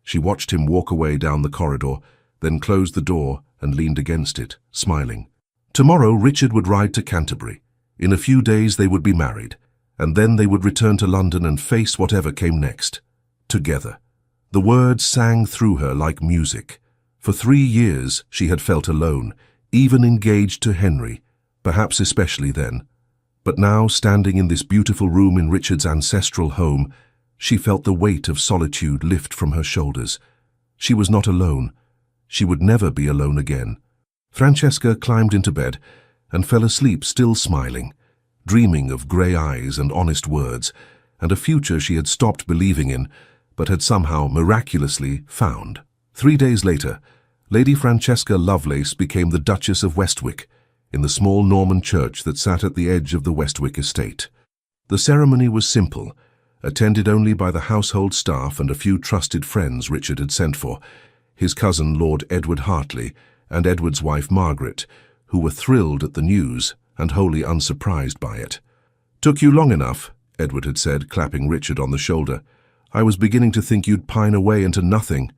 [SPEAKER 1] She watched him walk away down the corridor, then closed the door and leaned against it, smiling. Tomorrow Richard would ride to Canterbury. In a few days they would be married, and then they would return to London and face whatever came next. Together. The words sang through her like music. For 3 years she had felt alone, even engaged to Henry, perhaps especially then. But now, standing in this beautiful room in Richard's ancestral home, she felt the weight of solitude lift from her shoulders. She was not alone. She would never be alone again. Francesca climbed into bed and fell asleep still smiling, dreaming of grey eyes and honest words, and a future she had stopped believing in, but had somehow miraculously found. 3 days later, Lady Francesca Lovelace became the Duchess of Westwick, in the small Norman church that sat at the edge of the Westwick estate. The ceremony was simple, attended only by the household staff and a few trusted friends Richard had sent for, his cousin Lord Edward Hartley and Edward's wife Margaret, who were thrilled at the news and wholly unsurprised by it. "Took you long enough," Edward had said, clapping Richard on the shoulder. "I was beginning to think you'd pine away into nothing."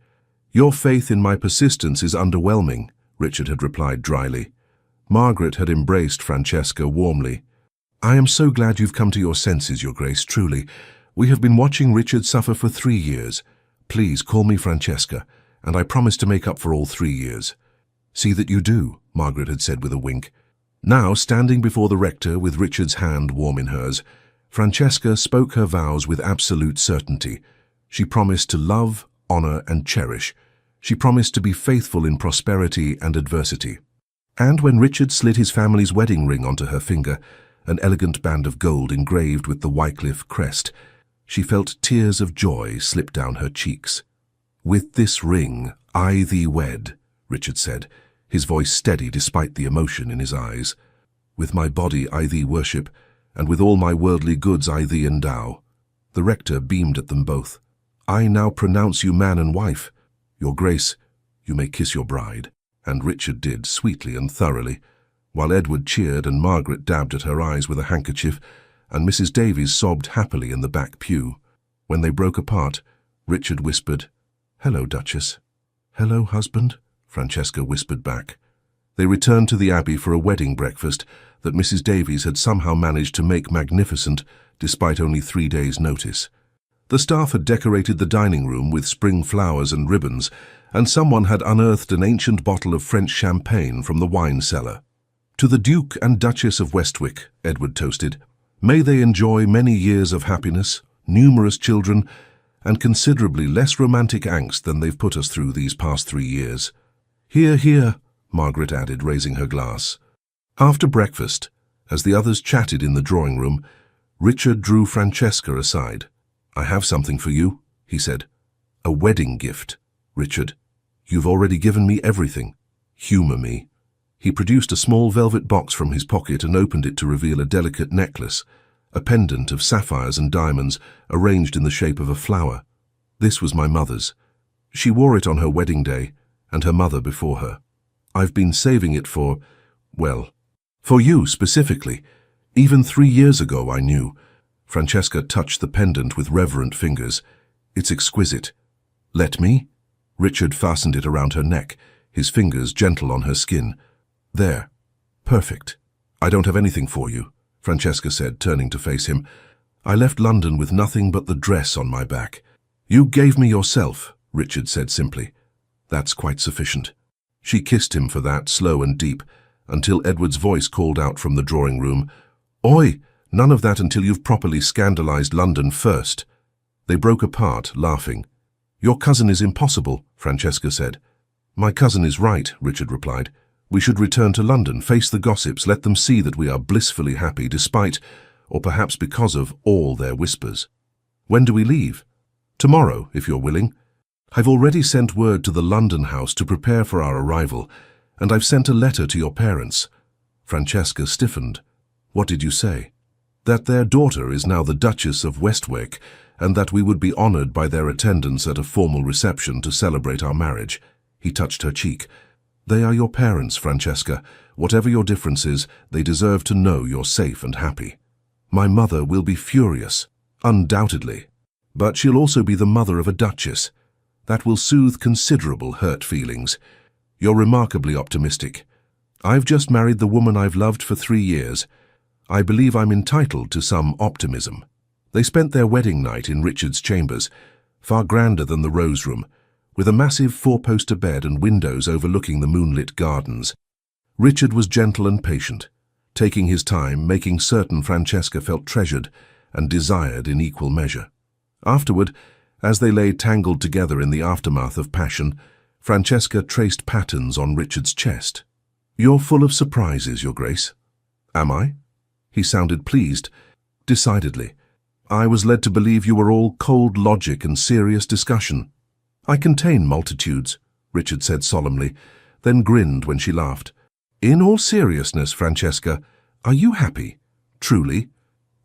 [SPEAKER 1] "Your faith in my persistence is underwhelming," Richard had replied dryly. Margaret had embraced Francesca warmly. "I am so glad you've come to your senses, Your Grace, truly. We have been watching Richard suffer for 3 years. Please call me Francesca, and I promise to make up for all 3 years." "See that you do," Margaret had said with a wink. Now, standing before the rector with Richard's hand warm in hers, Francesca spoke her vows with absolute certainty. She promised to love, honor, and cherish. She promised to be faithful in prosperity and adversity. And when Richard slid his family's wedding ring onto her finger, an elegant band of gold engraved with the Wycliffe crest, she felt tears of joy slip down her cheeks. "With this ring, I thee wed," Richard said, his voice steady despite the emotion in his eyes. "With my body I thee worship, and with all my worldly goods I thee endow." The rector beamed at them both. "I now pronounce you man and wife. Your Grace, you may kiss your bride." And Richard did, sweetly and thoroughly, while Edward cheered and Margaret dabbed at her eyes with a handkerchief, and Mrs. Davies sobbed happily in the back pew. When they broke apart, Richard whispered, "Hello, Duchess." "Hello, husband," Francesca whispered back. They returned to the Abbey for a wedding breakfast that Mrs. Davies had somehow managed to make magnificent, despite only 3 days' notice. The staff had decorated the dining room with spring flowers and ribbons, and someone had unearthed an ancient bottle of French champagne from the wine cellar. "To the Duke and Duchess of Westwick," Edward toasted. "May they enjoy many years of happiness, numerous children, and considerably less romantic angst than they've put us through these past 3 years." "Hear, hear," Margaret added, raising her glass. After breakfast, as the others chatted in the drawing room, Richard drew Francesca aside. "I have something for you," he said. "A wedding gift, Richard. You've already given me everything. Humor me." He produced a small velvet box from his pocket and opened it to reveal a delicate necklace, a pendant of sapphires and diamonds arranged in the shape of a flower. "This was my mother's. She wore it on her wedding day, and her mother before her. I've been saving it for you specifically. Even 3 years ago I knew." Francesca touched the pendant with reverent fingers. "It's exquisite." "Let me?" Richard fastened it around her neck, his fingers gentle on her skin. "There. Perfect." "I don't have anything for you," Francesca said, turning to face him. "I left London with nothing but the dress on my back." "You gave me yourself," Richard said simply. "That's quite sufficient." She kissed him for that, slow and deep, until Edward's voice called out from the drawing room, "Oi! None of that until you've properly scandalized London first." They broke apart, laughing. "Your cousin is impossible," Francesca said. "My cousin is right," Richard replied. "We should return to London, face the gossips, let them see that we are blissfully happy despite, or perhaps because of, all their whispers." "When do we leave?" "Tomorrow, if you're willing. I've already sent word to the London house to prepare for our arrival, and I've sent a letter to your parents." Francesca stiffened. "What did you say?" "That their daughter is now the Duchess of Westwick, and that we would be honored by their attendance at a formal reception to celebrate our marriage." He touched her cheek. "They are your parents, Francesca. Whatever your differences, they deserve to know you're safe and happy." "My mother will be furious, undoubtedly. But she'll also be the mother of a duchess. That will soothe considerable hurt feelings. You're remarkably optimistic. I've just married the woman I've loved for 3 years. I believe I'm entitled to some optimism." They spent their wedding night in Richard's chambers, far grander than the Rose Room, with a massive 4-poster bed and windows overlooking the moonlit gardens. Richard was gentle and patient, taking his time, making certain Francesca felt treasured and desired in equal measure. Afterward, as they lay tangled together in the aftermath of passion, Francesca traced patterns on Richard's chest. "You're full of surprises, Your Grace." "Am I?" He sounded pleased. "Decidedly. I was led to believe you were all cold logic and serious discussion." "I contain multitudes," Richard said solemnly, then grinned when she laughed. "In all seriousness, Francesca, are you happy? Truly?"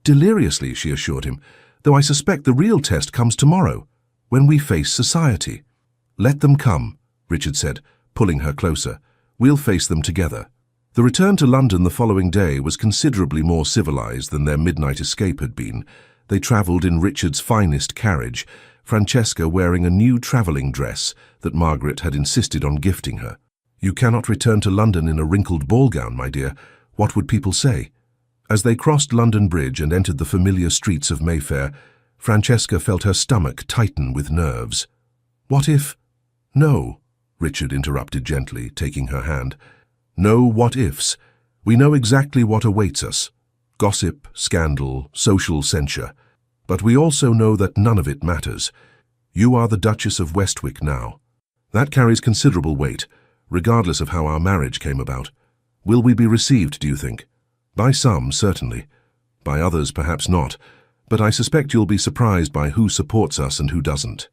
[SPEAKER 1] "Deliriously," she assured him, "though I suspect the real test comes tomorrow, when we face society." "Let them come," Richard said, pulling her closer. "We'll face them together." The return to London the following day was considerably more civilized than their midnight escape had been. They travelled in Richard's finest carriage, Francesca wearing a new travelling dress that Margaret had insisted on gifting her. "You cannot return to London in a wrinkled ball gown, my dear. What would people say?" As they crossed London Bridge and entered the familiar streets of Mayfair, Francesca felt her stomach tighten with nerves. "What if—" "No," Richard interrupted gently, taking her hand. "No what-ifs. We know exactly what awaits us. Gossip, scandal, social censure. But we also know that none of it matters. You are the Duchess of Westwick now. That carries considerable weight, regardless of how our marriage came about. Will we be received, do you think? By some, certainly. By others, perhaps not. But I suspect you'll be surprised by who supports us and who doesn't."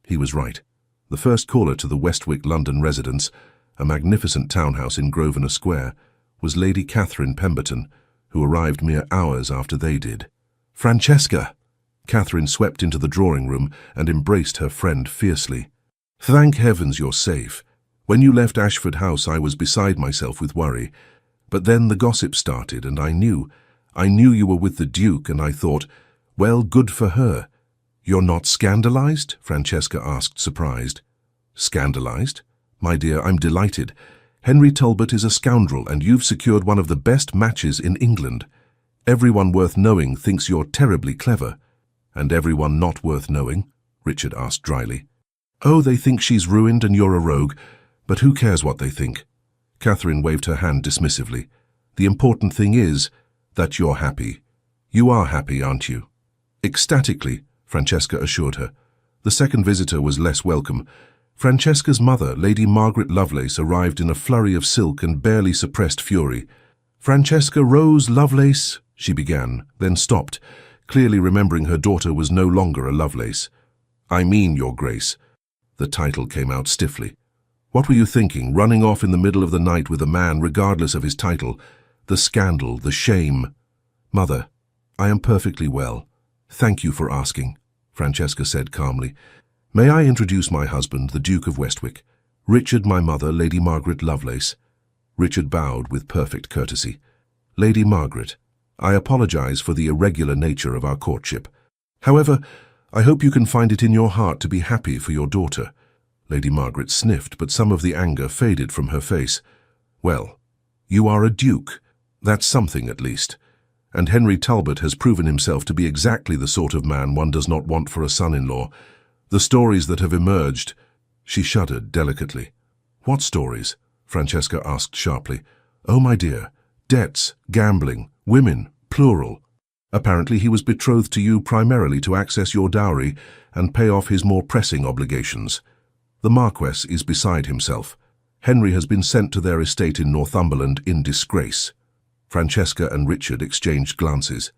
[SPEAKER 1] He was right. The first caller to the Westwick London residence, a magnificent townhouse in Grosvenor Square, was Lady Catherine Pemberton, who arrived mere hours after they did. "Francesca!" Catherine swept into the drawing room and embraced her friend fiercely. "Thank heavens you're safe. When you left Ashford House I was beside myself with worry. But then the gossip started and I knew you were with the Duke, and I thought, well, good for her." "You're not scandalized?" Francesca asked, surprised. "Scandalized? My dear, I'm delighted. Henry Talbot is a scoundrel, and you've secured one of the best matches in England. Everyone worth knowing thinks you're terribly clever." "And everyone not worth knowing?" Richard asked dryly. "Oh, they think she's ruined and you're a rogue, but who cares what they think?" Catherine waved her hand dismissively. "The important thing is that you're happy. You are happy, aren't you?" "Ecstatically," Francesca assured her. The second visitor was less welcome. Francesca's mother, Lady Margaret Lovelace, arrived in a flurry of silk and barely suppressed fury. "Francesca Rose Lovelace," she began, then stopped, clearly remembering her daughter was no longer a Lovelace. "I mean, Your Grace." The title came out stiffly. "What were you thinking, running off in the middle of the night with a man regardless of his title? The scandal, the shame." "Mother, I am perfectly well. Thank you for asking," Francesca said calmly. "May I introduce my husband, the Duke of Westwick? Richard, my mother, Lady Margaret Lovelace." Richard bowed with perfect courtesy. "Lady Margaret, I apologize for the irregular nature of our courtship. However, I hope you can find it in your heart to be happy for your daughter." Lady Margaret sniffed, but some of the anger faded from her face. "Well, you are a duke. That's something, at least. And Henry Talbot has proven himself to be exactly the sort of man one does not want for a son-in-law. The stories that have emerged—" She shuddered delicately. "What stories?" Francesca asked sharply. "Oh, my dear. Debts, gambling, women, plural. Apparently he was betrothed to you primarily to access your dowry and pay off his more pressing obligations. The Marquess is beside himself. Henry has been sent to their estate in Northumberland in disgrace." Francesca and Richard exchanged glances.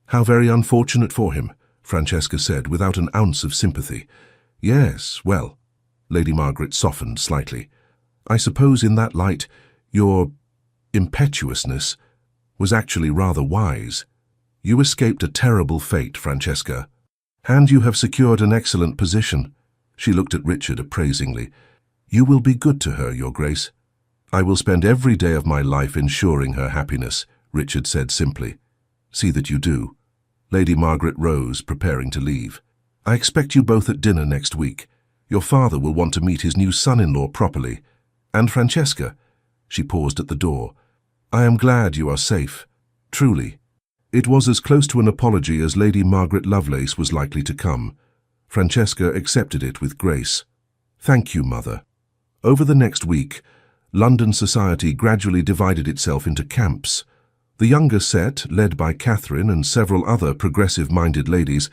[SPEAKER 1] "How very unfortunate for him," Francesca said without an ounce of sympathy. "Yes, well," Lady Margaret softened slightly. "I suppose in that light your impetuousness was actually rather wise. You escaped a terrible fate, Francesca. And you have secured an excellent position." She looked at Richard appraisingly. "You will be good to her, Your Grace." "I will spend every day of my life ensuring her happiness," Richard said simply. "See that you do." Lady Margaret rose, preparing to leave. "I expect you both at dinner next week. Your father will want to meet his new son-in-law properly. And Francesca," she paused at the door, "I am glad you are safe. Truly." It was as close to an apology as Lady Margaret Lovelace was likely to come. Francesca accepted it with grace. "Thank you, Mother." Over the next week, London society gradually divided itself into camps. The younger set, led by Catherine and several other progressive-minded ladies,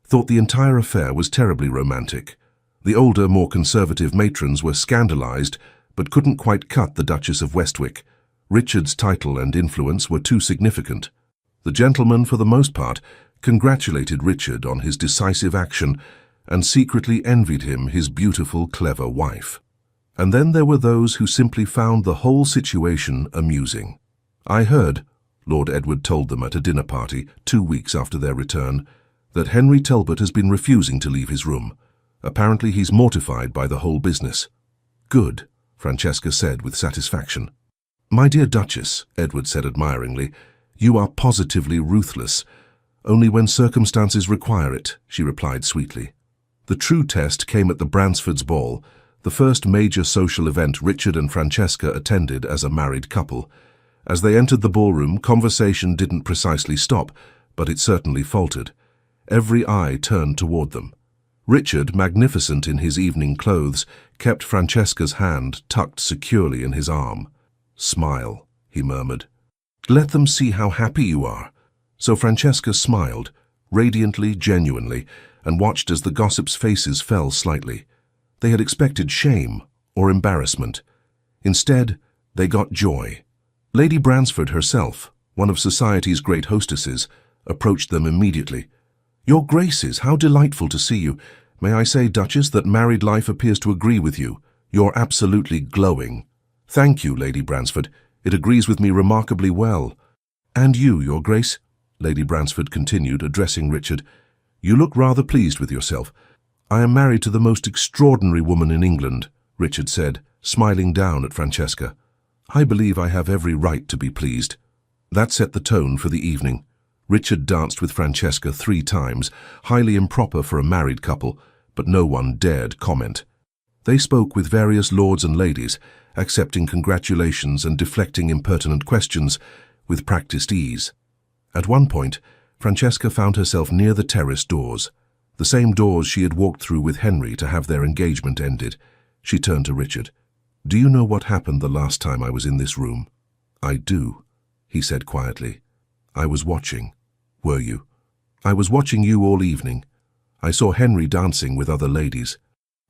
[SPEAKER 1] thought the entire affair was terribly romantic. The older, more conservative matrons were scandalized, but couldn't quite cut the Duchess of Westwick. Richard's title and influence were too significant. The gentlemen, for the most part, congratulated Richard on his decisive action and secretly envied him his beautiful, clever wife. And then there were those who simply found the whole situation amusing. "I heard," Lord Edward told them at a dinner party 2 weeks after their return, "that Henry Talbot has been refusing to leave his room. Apparently he's mortified by the whole business." "Good," Francesca said with satisfaction. "My dear Duchess," Edward said admiringly, "you are positively ruthless. Only when circumstances require it," she replied sweetly. The true test came at the Bransfords' ball, the first major social event Richard and Francesca attended as a married couple. As they entered the ballroom, conversation didn't precisely stop, but it certainly faltered. Every eye turned toward them. Richard, magnificent in his evening clothes, kept Francesca's hand tucked securely in his arm. "Smile," he murmured. "Let them see how happy you are." So Francesca smiled, radiantly, genuinely, and watched as the gossips' faces fell slightly. They had expected shame or embarrassment. Instead, they got joy. Lady Bransford herself, one of society's great hostesses, approached them immediately. "Your Graces, how delightful to see you. May I say, Duchess, that married life appears to agree with you. You're absolutely glowing." "Thank you, Lady Bransford. It agrees with me remarkably well." "And you, Your Grace," Lady Bransford continued, addressing Richard. "You look rather pleased with yourself." "I am married to the most extraordinary woman in England," Richard said, smiling down at Francesca. "I believe I have every right to be pleased." That set the tone for the evening. Richard danced with Francesca 3 times, highly improper for a married couple, but no one dared comment. They spoke with various lords and ladies, accepting congratulations and deflecting impertinent questions with practiced ease. At one point, Francesca found herself near the terrace doors, the same doors she had walked through with Henry to have their engagement ended. She turned to Richard. "Do you know what happened the last time I was in this room?" "I do," he said quietly. "I was watching." "Were you?" "I was watching you all evening. I saw Henry dancing with other ladies.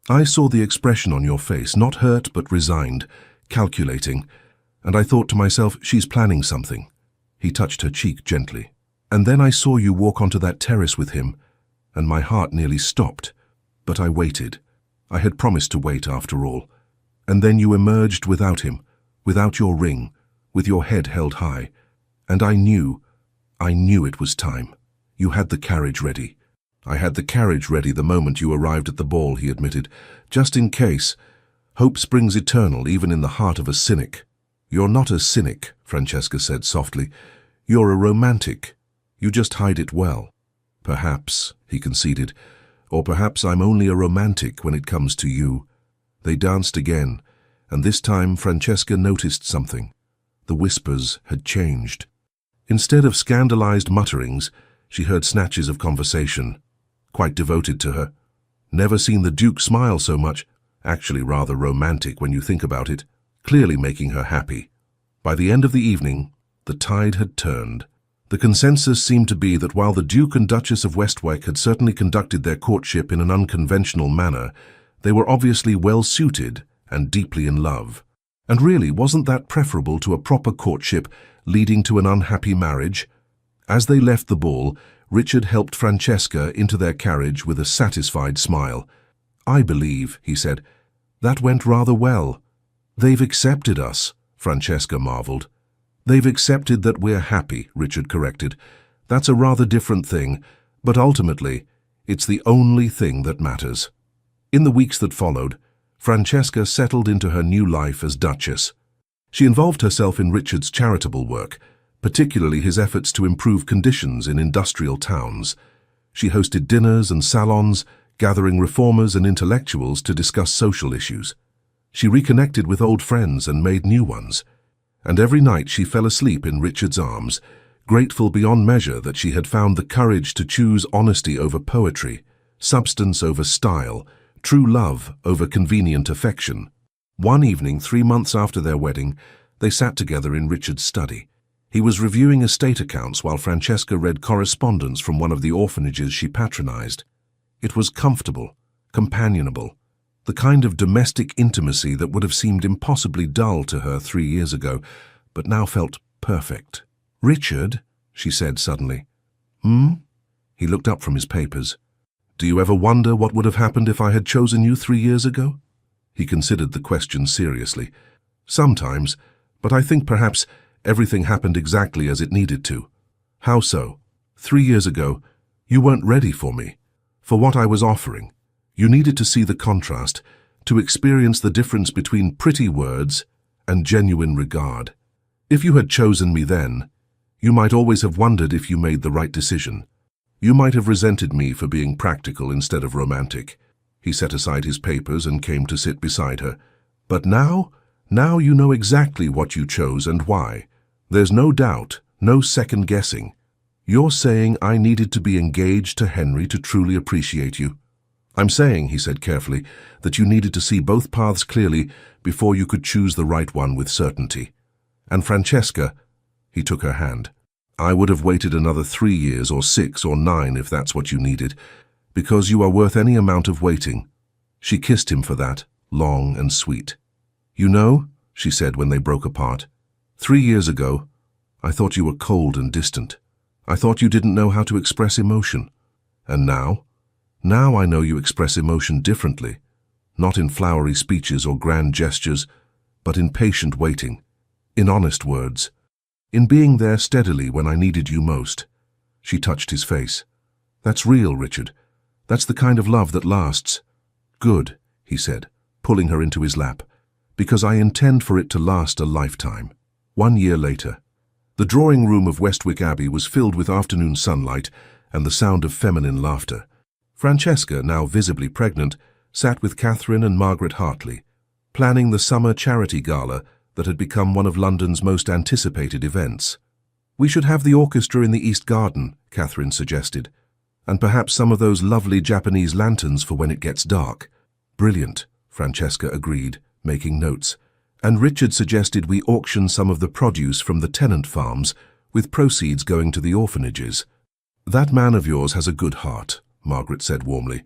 [SPEAKER 1] I saw the expression on your face, not hurt but resigned, calculating, and I thought to myself, she's planning something." He touched her cheek gently. "And then I saw you walk onto that terrace with him, and my heart nearly stopped. But I waited. I had promised to wait after all. And then you emerged without him, without your ring, with your head held high. And I knew it was time. You had the carriage ready." "I had the carriage ready the moment you arrived at the ball," he admitted. "Just in case. Hope springs eternal even in the heart of a cynic." "You're not a cynic," Francesca said softly. "You're a romantic. You just hide it well." "Perhaps," he conceded. "Or perhaps I'm only a romantic when it comes to you." They danced again, and this time Francesca noticed something. The whispers had changed. Instead of scandalized mutterings, she heard snatches of conversation. Quite devoted to her. "Never seen the Duke smile so much. Actually rather romantic when you think about it. Clearly making her happy." By the end of the evening, the tide had turned. The consensus seemed to be that while the Duke and Duchess of Westwyck had certainly conducted their courtship in an unconventional manner, they were obviously well-suited and deeply in love. And really, wasn't that preferable to a proper courtship leading to an unhappy marriage? As they left the ball, Richard helped Francesca into their carriage with a satisfied smile. "I believe," he said, "that went rather well." "They've accepted us," Francesca marveled. "They've accepted that we're happy," Richard corrected. "That's a rather different thing, but ultimately, it's the only thing that matters." In the weeks that followed, Francesca settled into her new life as Duchess. She involved herself in Richard's charitable work, particularly his efforts to improve conditions in industrial towns. She hosted dinners and salons, gathering reformers and intellectuals to discuss social issues. She reconnected with old friends and made new ones. And every night she fell asleep in Richard's arms, grateful beyond measure that she had found the courage to choose honesty over poetry, substance over style, true love over convenient affection. One evening, 3 months after their wedding, they sat together in Richard's study. He was reviewing estate accounts while Francesca read correspondence from one of the orphanages she patronized. It was comfortable, companionable, the kind of domestic intimacy that would have seemed impossibly dull to her 3 years ago, but now felt perfect. "Richard," she said suddenly. "Hmm?" He looked up from his papers. "Do you ever wonder what would have happened if I had chosen you 3 years ago?" He considered the question seriously. "Sometimes, but I think perhaps everything happened exactly as it needed to." "How so?" 3 years ago, you weren't ready for me, for what I was offering. You needed to see the contrast, to experience the difference between pretty words and genuine regard. If you had chosen me then, you might always have wondered if you made the right decision. You might have resented me for being practical instead of romantic. He set aside his papers and came to sit beside her. But now you know exactly what you chose and why. There's no doubt, no second guessing. You're saying I needed to be engaged to Henry to truly appreciate you. I'm saying, he said carefully, that you needed to see both paths clearly before you could choose the right one with certainty. And Francesca, he took her hand, I would have waited another 3 years or 6 or 9 if that's what you needed, because you are worth any amount of waiting. She kissed him for that, long and sweet. You know, she said when they broke apart, 3 years ago, I thought you were cold and distant. I thought you didn't know how to express emotion. And now I know you express emotion differently, not in flowery speeches or grand gestures, but in patient waiting, in honest words, in being there steadily when I needed you most. She touched his face. That's real, Richard. That's the kind of love that lasts. Good, he said, pulling her into his lap, because I intend for it to last a lifetime. 1 year later, the drawing room of Westwick Abbey was filled with afternoon sunlight and the sound of feminine laughter. Francesca, now visibly pregnant, sat with Catherine and Margaret Hartley, planning the summer charity gala that had become one of London's most anticipated events. We should have the orchestra in the East Garden, Catherine suggested, and perhaps some of those lovely Japanese lanterns for when it gets dark. Brilliant, Francesca agreed, making notes, and Richard suggested we auction some of the produce from the tenant farms, with proceeds going to the orphanages. That man of yours has a good heart, Margaret said warmly.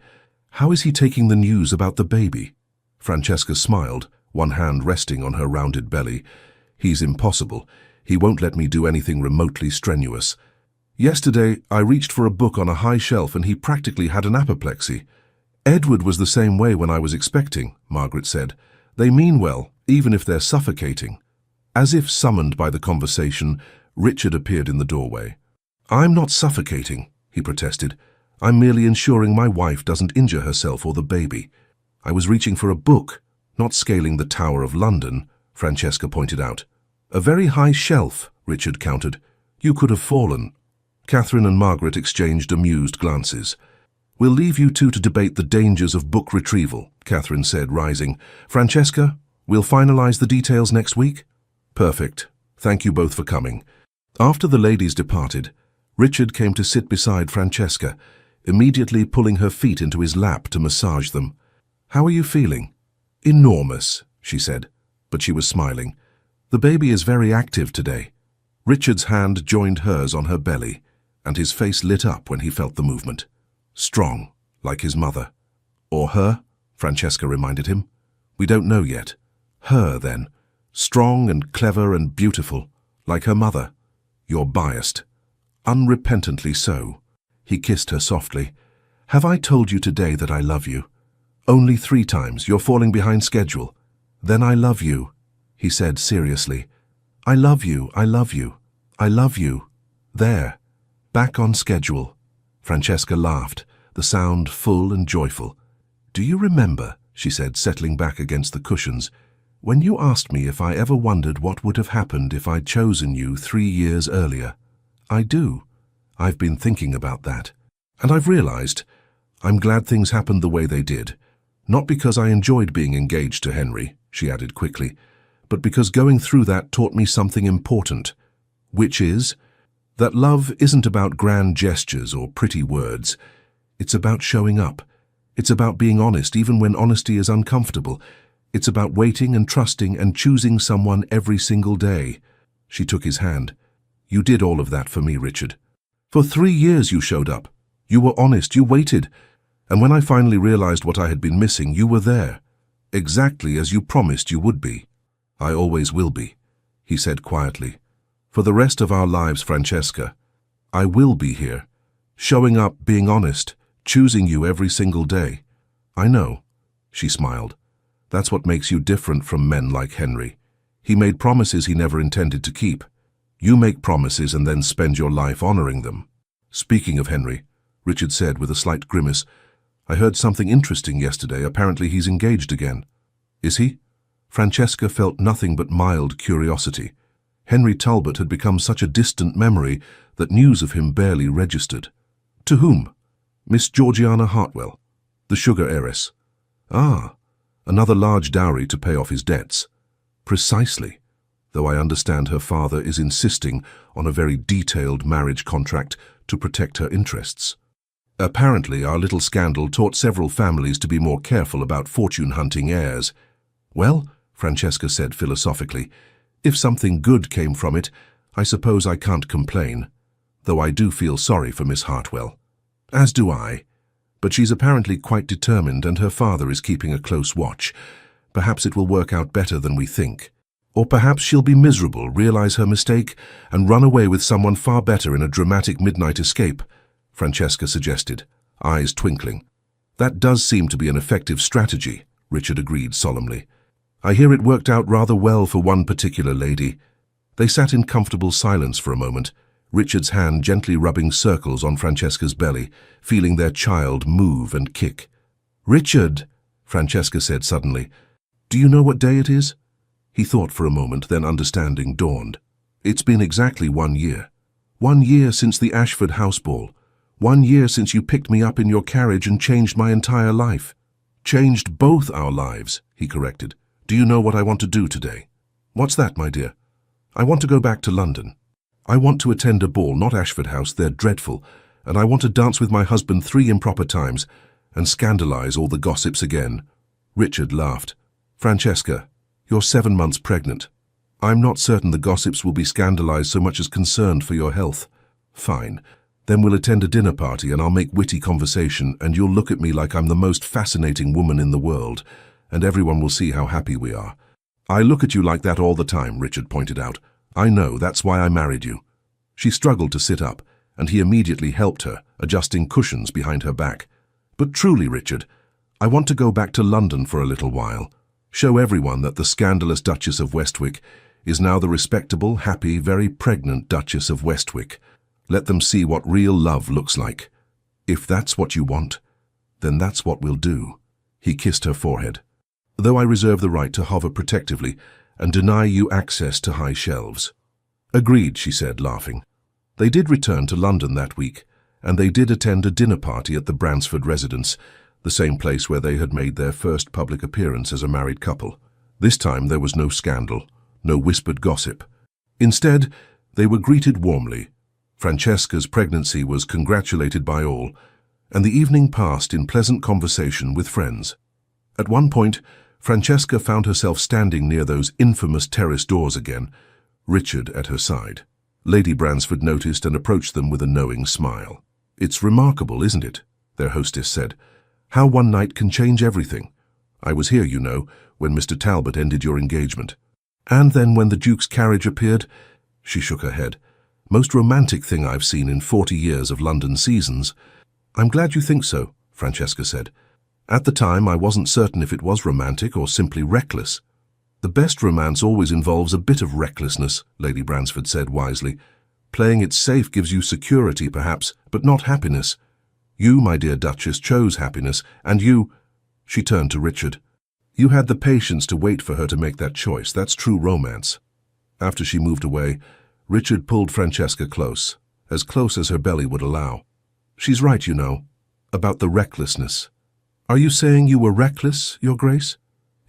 [SPEAKER 1] How is he taking the news about the baby? Francesca smiled, one hand resting on her rounded belly. He's impossible. He won't let me do anything remotely strenuous. Yesterday, I reached for a book on a high shelf and he practically had an apoplexy. Edward was the same way when I was expecting, Margaret said. They mean well, even if they're suffocating. As if summoned by the conversation, Richard appeared in the doorway. I'm not suffocating, he protested. I'm merely ensuring my wife doesn't injure herself or the baby. I was reaching for a book, not scaling the Tower of London, Francesca pointed out. A very high shelf, Richard countered. You could have fallen. Catherine and Margaret exchanged amused glances. We'll leave you two to debate the dangers of book retrieval, Catherine said, rising. Francesca, we'll finalize the details next week? Perfect. Thank you both for coming. After the ladies departed, Richard came to sit beside Francesca, immediately pulling her feet into his lap to massage them. How are you feeling? Enormous, she said, but she was smiling. The baby is very active today. Richard's hand joined hers on her belly, and his face lit up when he felt the movement. Strong, like his mother. Or her, Francesca reminded him. We don't know yet. Her, then. Strong and clever and beautiful, like her mother. You're biased. Unrepentantly so. He kissed her softly. Have I told you today that I love you? Only 3 times. You're falling behind schedule. Then I love you, he said seriously. I love you, I love you, I love you. There. Back on schedule. Francesca laughed, the sound full and joyful. Do you remember, she said, settling back against the cushions, when you asked me if I ever wondered what would have happened if I'd chosen you 3 years earlier? I do. I've been thinking about that. And I've realized I'm glad things happened the way they did. Not because I enjoyed being engaged to Henry, she added quickly, but because going through that taught me something important, which is that love isn't about grand gestures or pretty words. It's about showing up. It's about being honest even when honesty is uncomfortable. It's about waiting and trusting and choosing someone every single day. She took his hand. You did all of that for me, Richard. For 3 years you showed up. You were honest, you waited. And when I finally realized what I had been missing, you were there. Exactly as you promised you would be. I always will be, he said quietly. For the rest of our lives, Francesca, I will be here, showing up, being honest, choosing you every single day. I know, she smiled. That's what makes you different from men like Henry. He made promises he never intended to keep. You make promises and then spend your life honoring them. Speaking of Henry, Richard said with a slight grimace, I heard something interesting yesterday. Apparently he's engaged again. Is he? Francesca felt nothing but mild curiosity. Henry Talbot had become such a distant memory that news of him barely registered. To whom? Miss Georgiana Hartwell, the sugar heiress. Ah, another large dowry to pay off his debts. Precisely, though I understand her father is insisting on a very detailed marriage contract to protect her interests. Apparently, our little scandal taught several families to be more careful about fortune-hunting heirs. Well, Francesca said philosophically, if something good came from it, I suppose I can't complain, though I do feel sorry for Miss Hartwell. As do I. But she's apparently quite determined and her father is keeping a close watch. Perhaps it will work out better than we think. Or perhaps she'll be miserable, realize her mistake, and run away with someone far better in a dramatic midnight escape, Francesca suggested, eyes twinkling. That does seem to be an effective strategy, Richard agreed solemnly. I hear it worked out rather well for one particular lady. They sat in comfortable silence for a moment, Richard's hand gently rubbing circles on Francesca's belly, feeling their child move and kick. Richard, Francesca said suddenly, do you know what day it is? He thought for a moment, then understanding dawned. It's been exactly 1 year. 1 year since the Ashford house ball. 1 year since you picked me up in your carriage and changed my entire life. Changed both our lives, he corrected. Do you know what I want to do today? What's that, my dear? I want to go back to London. I want to attend a ball, not Ashford House, they're dreadful, and I want to dance with my husband 3 improper times and scandalize all the gossips again. Richard laughed. Francesca, you're 7 months pregnant. I'm not certain the gossips will be scandalized so much as concerned for your health. Fine. Then we'll attend a dinner party and I'll make witty conversation and you'll look at me like I'm the most fascinating woman in the world, and everyone will see how happy we are. I look at you like that all the time, Richard pointed out. I know, that's why I married you. She struggled to sit up, and he immediately helped her, adjusting cushions behind her back. But truly, Richard, I want to go back to London for a little while. Show everyone that the scandalous Duchess of Westwick is now the respectable, happy, very pregnant Duchess of Westwick. Let them see what real love looks like. If that's what you want, then that's what we'll do. He kissed her forehead. Though I reserve the right to hover protectively and deny you access to high shelves. Agreed, she said, laughing. They did return to London that week, and they did attend a dinner party at the Bransford residence, the same place where they had made their first public appearance as a married couple. This time there was no scandal, no whispered gossip. Instead, they were greeted warmly. Francesca's pregnancy was congratulated by all, and the evening passed in pleasant conversation with friends. At one point, Francesca found herself standing near those infamous terrace doors again, Richard at her side. Lady Bransford noticed and approached them with a knowing smile. It's remarkable, isn't it? Their hostess said. How one night can change everything. I was here, you know, when Mr. Talbot ended your engagement. And then when the Duke's carriage appeared, she shook her head. Most romantic thing I've seen in 40 years of London seasons. I'm glad you think so, Francesca said. At the time, I wasn't certain if it was romantic or simply reckless. The best romance always involves a bit of recklessness, Lady Bransford said wisely. Playing it safe gives you security, perhaps, but not happiness. You, my dear Duchess, chose happiness, and you— She turned to Richard. You had the patience to wait for her to make that choice. That's true romance. After she moved away, Richard pulled Francesca close as her belly would allow. She's right, you know, about the recklessness. Are you saying you were reckless, Your Grace?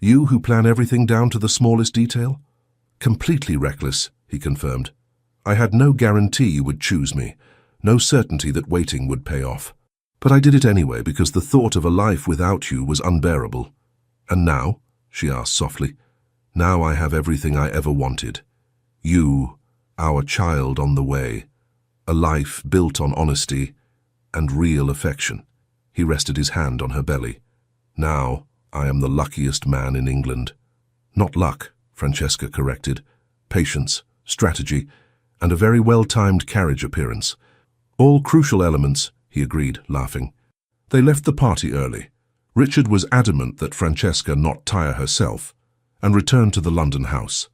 [SPEAKER 1] You who plan everything down to the smallest detail? Completely reckless, he confirmed. I had no guarantee you would choose me, no certainty that waiting would pay off. But I did it anyway because the thought of a life without you was unbearable. And now, she asked softly, now I have everything I ever wanted. You, our child on the way, a life built on honesty and real affection. He rested his hand on her belly. Now I am the luckiest man in England. Not luck, Francesca corrected. Patience, strategy, and a very well-timed carriage appearance. All crucial elements, he agreed, laughing. They left the party early. Richard was adamant that Francesca not tire herself, and returned to the London house.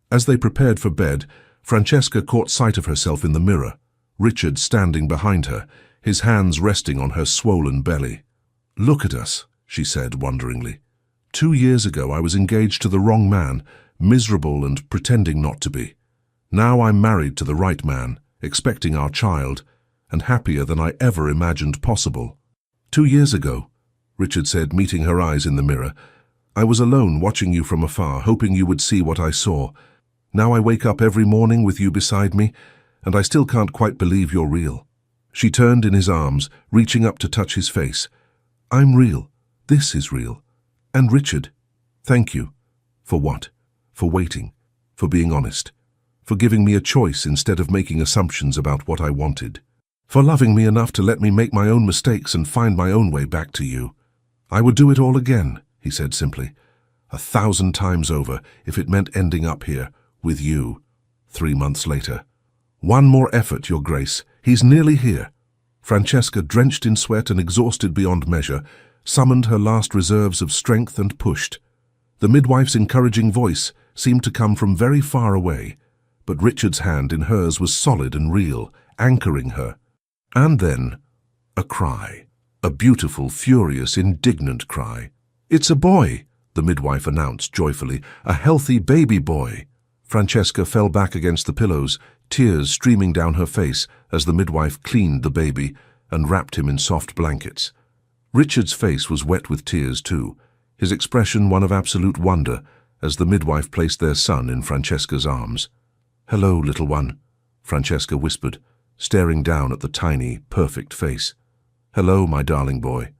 [SPEAKER 1] As they prepared for bed, Francesca caught sight of herself in the mirror, Richard standing behind her, his hands resting on her swollen belly. Look at us, she said wonderingly. 2 years ago I was engaged to the wrong man, miserable and pretending not to be. Now I'm married to the right man, expecting our child, and happier than I ever imagined possible. 2 years ago, Richard said, meeting her eyes in the mirror, I was alone watching you from afar, hoping you would see what I saw. Now I wake up every morning with you beside me, and I still can't quite believe you're real. She turned in his arms, reaching up to touch his face. I'm real. This is real. And Richard, thank you. For what? For waiting. For being honest. For giving me a choice instead of making assumptions about what I wanted. For loving me enough to let me make my own mistakes and find my own way back to you. I would do it all again, he said simply. 1,000 times over, if it meant ending up here, with you, 3 months later. One more effort, Your Grace. He's nearly here. Francesca, drenched in sweat and exhausted beyond measure, summoned her last reserves of strength and pushed. The midwife's encouraging voice seemed to come from very far away, but Richard's hand in hers was solid and real, anchoring her. And then, a cry. A beautiful, furious, indignant cry. It's a boy, the midwife announced joyfully. A healthy baby boy. Francesca fell back against the pillows, tears streaming down her face as the midwife cleaned the baby and wrapped him in soft blankets. Richard's face was wet with tears too, his expression one of absolute wonder as the midwife placed their son in Francesca's arms. Hello, little one, Francesca whispered, staring down at the tiny, perfect face. Hello, my darling boy.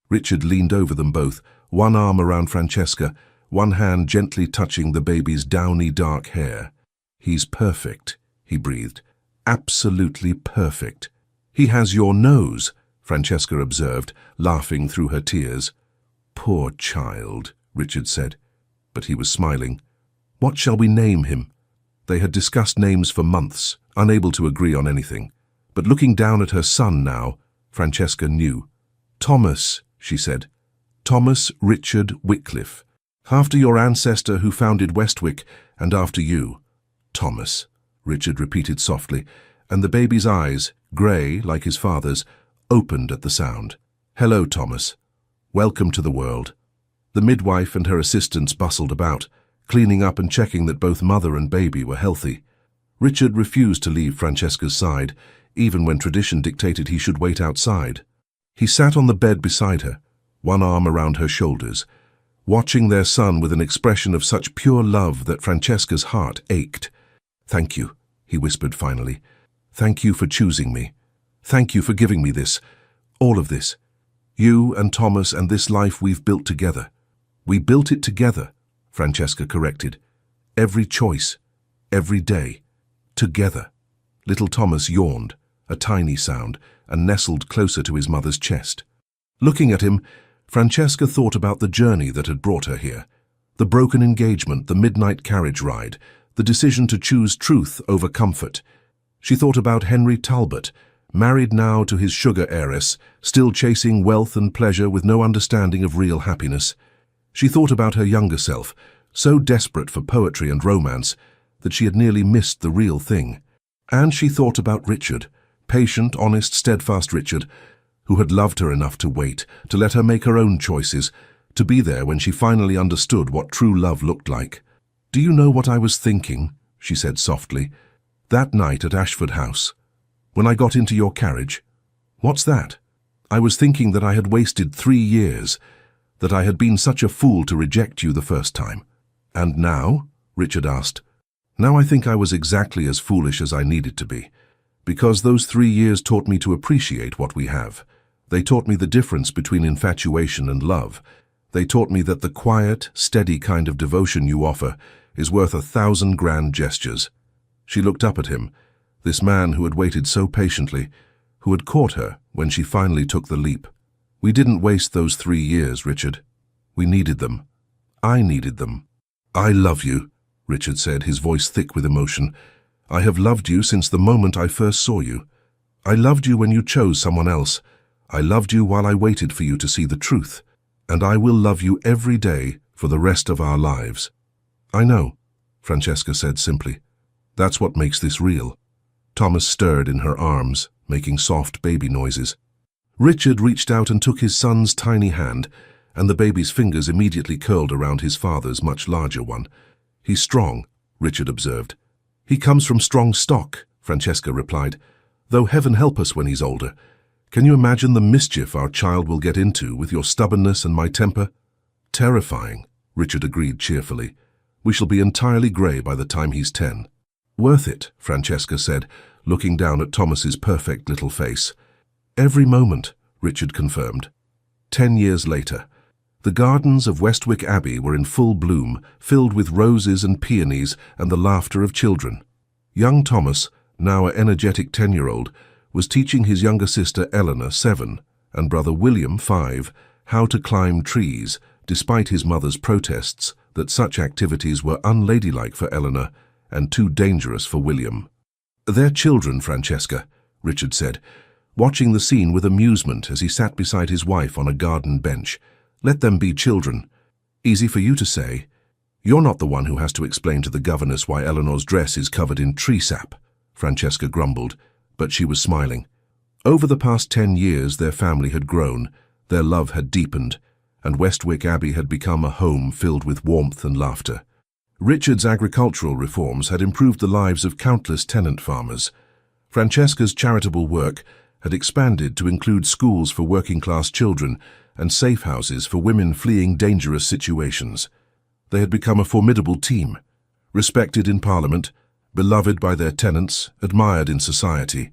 [SPEAKER 1] Richard leaned over them both, one arm around Francesca, one hand gently touching the baby's downy dark hair. He's perfect, he breathed. Absolutely perfect. He has your nose, Francesca observed, laughing through her tears. Poor child, Richard said, but he was smiling. What shall we name him? They had discussed names for months, unable to agree on anything. But looking down at her son now, Francesca knew. Thomas, she said. Thomas Richard Wycliffe. After your ancestor who founded Westwick, and after you. Thomas, Richard repeated softly, and the baby's eyes, grey like his father's, opened at the sound. Hello, Thomas. Welcome to the world. The midwife and her assistants bustled about, cleaning up and checking that both mother and baby were healthy. Richard refused to leave Francesca's side, even when tradition dictated he should wait outside. He sat on the bed beside her, one arm around her shoulders, watching their son with an expression of such pure love that Francesca's heart ached. Thank you, he whispered finally. Thank you for choosing me. Thank you for giving me this, all of this. You and Thomas and this life we've built together. We built it together, Francesca corrected. Every choice, every day, together. Little Thomas yawned, a tiny sound, and nestled closer to his mother's chest. Looking at him, Francesca thought about the journey that had brought her here. The broken engagement, the midnight carriage ride, the decision to choose truth over comfort. She thought about Henry Talbot, married now to his sugar heiress, still chasing wealth and pleasure with no understanding of real happiness. She thought about her younger self, so desperate for poetry and romance that she had nearly missed the real thing. And she thought about Richard, patient, honest, steadfast Richard, who had loved her enough to wait, to let her make her own choices, to be there when she finally understood what true love looked like. Do you know what I was thinking? She said softly. That night at Ashford House, when I got into your carriage. What's that? I was thinking that I had wasted 3 years, that I had been such a fool to reject you the first time. And now? Richard asked. Now I think I was exactly as foolish as I needed to be, because those 3 years taught me to appreciate what we have. They taught me the difference between infatuation and love. They taught me that the quiet, steady kind of devotion you offer is worth 1,000 grand gestures. She looked up at him, this man who had waited so patiently, who had caught her when she finally took the leap. We didn't waste those 3 years, Richard. We needed them. I needed them. I love you, Richard said, his voice thick with emotion. I have loved you since the moment I first saw you. I loved you when you chose someone else. I loved you while I waited for you to see the truth. And I will love you every day for the rest of our lives. I know, Francesca said simply. That's what makes this real. Thomas stirred in her arms, making soft baby noises. Richard reached out and took his son's tiny hand, and the baby's fingers immediately curled around his father's much larger one. He's strong, Richard observed. He comes from strong stock, Francesca replied, though heaven help us when he's older. Can you imagine the mischief our child will get into with your stubbornness and my temper? Terrifying, Richard agreed cheerfully. We shall be entirely grey by the time he's 10. Worth it, Francesca said, looking down at Thomas's perfect little face. Every moment, Richard confirmed. 10 years later, the gardens of Westwick Abbey were in full bloom, filled with roses and peonies and the laughter of children. Young Thomas, now an energetic 10-year-old, was teaching his younger sister Eleanor, 7, and brother William, 5, how to climb trees, despite his mother's protests that such activities were unladylike for Eleanor and too dangerous for William. They're children, Francesca, Richard said, watching the scene with amusement as he sat beside his wife on a garden bench. Let them be children. Easy for you to say. You're not the one who has to explain to the governess why Eleanor's dress is covered in tree sap, Francesca grumbled, but she was smiling. Over the past 10 years their family had grown, their love had deepened, and Westwick Abbey had become a home filled with warmth and laughter. Richard's agricultural reforms had improved the lives of countless tenant farmers. Francesca's charitable work had expanded to include schools for working-class children and safe houses for women fleeing dangerous situations. They had become a formidable team, respected in Parliament, beloved by their tenants, admired in society.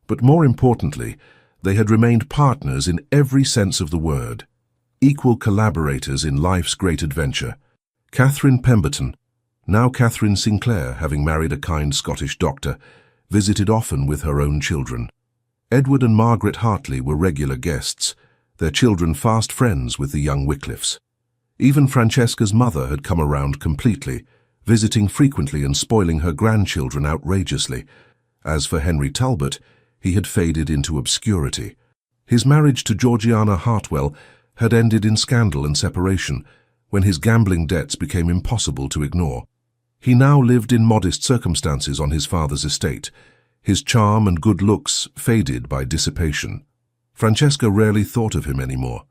[SPEAKER 1] But more importantly, they had remained partners in every sense of the word, equal collaborators in life's great adventure. Catherine Pemberton, now Catherine Sinclair, having married a kind Scottish doctor, visited often with her own children. Edward and Margaret Hartley were regular guests, their children fast friends with the young Wycliffes. Even Francesca's mother had come around completely, visiting frequently and spoiling her grandchildren outrageously. As for Henry Talbot, he had faded into obscurity. His marriage to Georgiana Hartwell had ended in scandal and separation, when his gambling debts became impossible to ignore. He now lived in modest circumstances on his father's estate. His charm and good looks faded by dissipation. Francesca rarely thought of him anymore.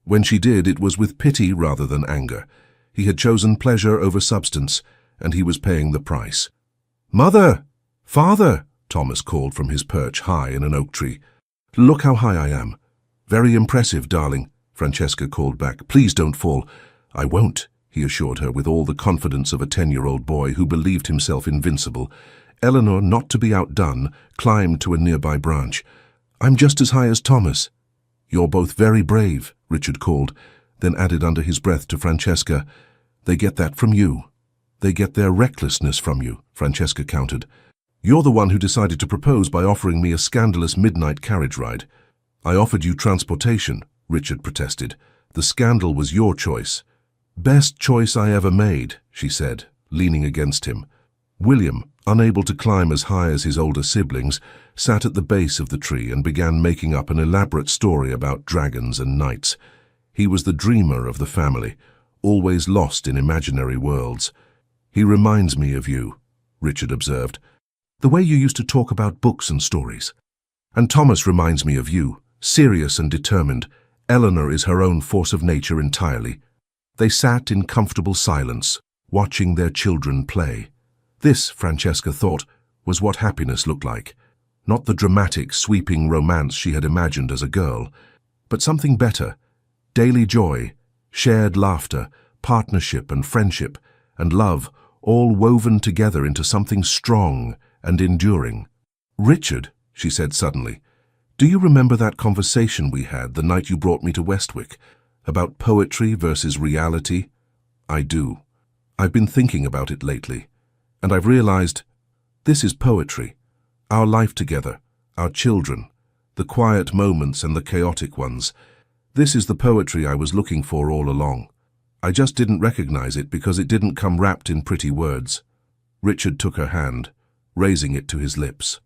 [SPEAKER 1] When she did, it was with pity rather than anger. He had chosen pleasure over substance, and he was paying the price. "Mother! Father!" Thomas called from his perch high in an oak tree. "Look how high I am." "Very impressive, darling," Francesca called back. "Please don't fall." "I won't," he assured her with all the confidence of a 10-year-old boy who believed himself invincible. Eleanor, not to be outdone, climbed to a nearby branch. "I'm just as high as Thomas." "You're both very brave," Richard called, then added under his breath to Francesca, "They get that from you." "They get their recklessness from you," Francesca countered. "You're the one who decided to propose by offering me a scandalous midnight carriage ride." "I offered you transportation," Richard protested. "The scandal was your choice." "Best choice I ever made," she said, leaning against him. William, unable to climb as high as his older siblings, sat at the base of the tree and began making up an elaborate story about dragons and knights. He was the dreamer of the family, always lost in imaginary worlds. "He reminds me of you," Richard observed. "The way you used to talk about books and stories. And Thomas reminds me of you, serious and determined. Eleanor is her own force of nature entirely." They sat in comfortable silence, watching their children play. This, Francesca thought, was what happiness looked like. Not the dramatic, sweeping romance she had imagined as a girl, but something better. Daily joy, shared laughter, partnership and friendship, and love, all woven together into something strong and enduring. "Richard," she said suddenly, "do you remember that conversation we had the night you brought me to Westwick, about poetry versus reality?" "I do. I've been thinking about it lately, and I've realized this is poetry. Our life together, our children, the quiet moments and the chaotic ones. This is the poetry I was looking for all along. I just didn't recognize it because it didn't come wrapped in pretty words." Richard took her hand, raising it to his lips.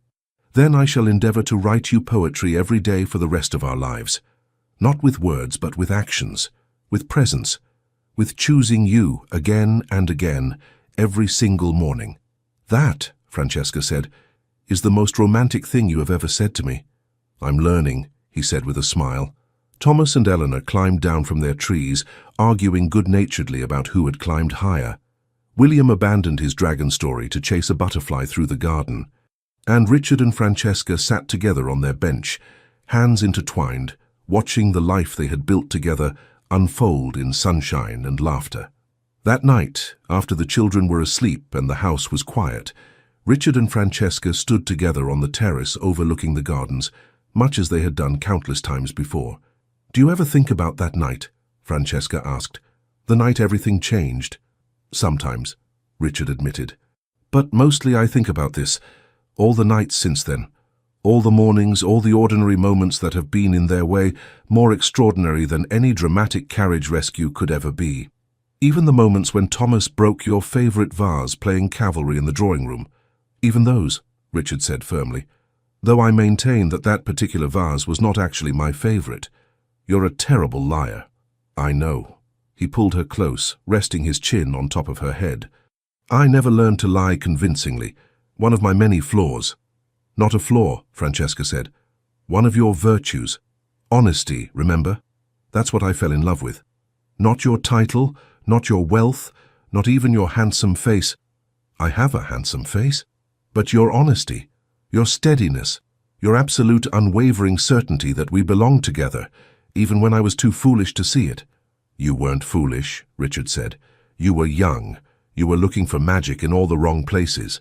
[SPEAKER 1] "Then I shall endeavor to write you poetry every day for the rest of our lives. Not with words, but with actions, with presence, with choosing you again and again, every single morning." "That," Francesca said, "is the most romantic thing you have ever said to me." "I'm learning," he said with a smile. Thomas and Eleanor climbed down from their trees, arguing good-naturedly about who had climbed higher. William abandoned his dragon story to chase a butterfly through the garden, and Richard and Francesca sat together on their bench, hands intertwined, watching the life they had built together unfold in sunshine and laughter. That night, after the children were asleep and the house was quiet, Richard and Francesca stood together on the terrace overlooking the gardens, much as they had done countless times before. "Do you ever think about that night?" Francesca asked. "The night everything changed?" "Sometimes," Richard admitted. "But mostly I think about this, all the nights since then, all the mornings, all the ordinary moments that have been in their way more extraordinary than any dramatic carriage rescue could ever be. Even the moments when Thomas broke your favorite vase playing cavalry in the drawing room. Even those," Richard said firmly, "though I maintain that that particular vase was not actually my favorite. You're a terrible liar." "I know." He pulled her close, resting his chin on top of her head. "I never learned to lie convincingly, one of my many flaws." "Not a flaw," Francesca said. "One of your virtues. Honesty, remember? That's what I fell in love with. Not your title, not your wealth, not even your handsome face. I have a handsome face. But your honesty, your steadiness, your absolute unwavering certainty that we belong together, even when I was too foolish to see it." "You weren't foolish," Richard said. "You were young. You were looking for magic in all the wrong places.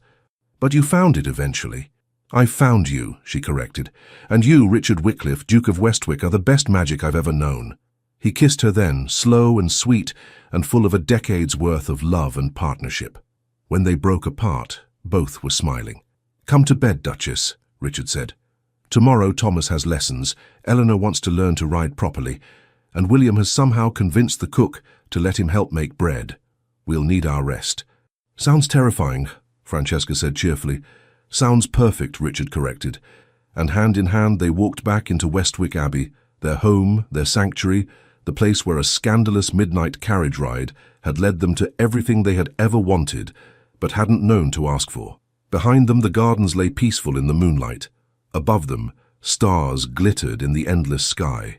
[SPEAKER 1] But you found it eventually." "I found you," she corrected. "And you, Richard Wycliffe, Duke of Westwick, are the best magic I've ever known." He kissed her then, slow and sweet, and full of a decade's worth of love and partnership. When they broke apart, both were smiling. "Come to bed, Duchess," Richard said. "Tomorrow Thomas has lessons, Eleanor wants to learn to ride properly, and William has somehow convinced the cook to let him help make bread. We'll need our rest." "Sounds terrifying," Francesca said cheerfully. "Sounds perfect," Richard corrected, and hand in hand they walked back into Westwick Abbey, their home, their sanctuary, the place where a scandalous midnight carriage ride had led them to everything they had ever wanted, but hadn't known to ask for. Behind them the gardens lay peaceful in the moonlight. Above them, stars glittered in the endless sky.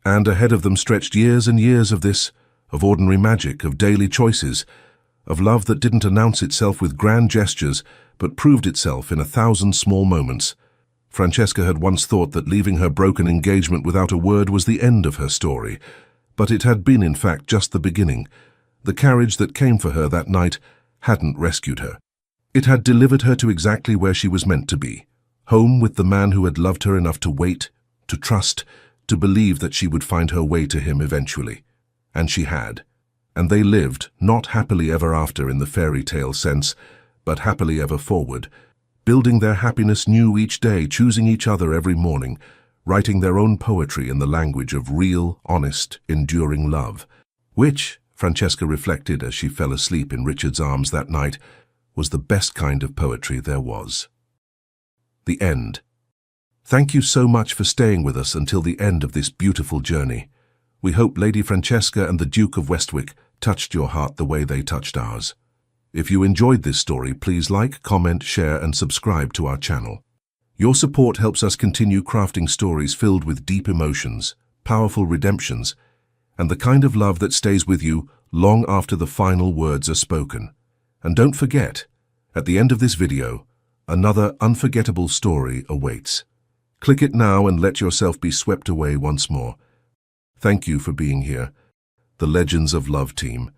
[SPEAKER 1] And ahead of them stretched years and years of this, of ordinary magic, of daily choices, of love that didn't announce itself with grand gestures, but proved itself in 1,000 small moments. Francesca had once thought that leaving her broken engagement without a word was the end of her story, but it had been in fact just the beginning. The carriage that came for her that night hadn't rescued her. It had delivered her to exactly where she was meant to be, home with the man who had loved her enough to wait, to trust, to believe that she would find her way to him eventually. And she had. And they lived, not happily ever after in the fairy tale sense, but happily ever forward, building their happiness new each day, choosing each other every morning, writing their own poetry in the language of real, honest, enduring love, which, Francesca reflected as she fell asleep in Richard's arms that night, was the best kind of poetry there was. The end. Thank you so much for staying with us until the end of this beautiful journey. We hope Lady Francesca and the Duke of Westwick touched your heart the way they touched ours. If you enjoyed this story, please like, comment, share, and subscribe to our channel. Your support helps us continue crafting stories filled with deep emotions, powerful redemptions, and the kind of love that stays with you long after the final words are spoken. And don't forget, at the end of this video, another unforgettable story awaits. Click it now and let yourself be swept away once more. Thank you for being here. The Legends of Love team.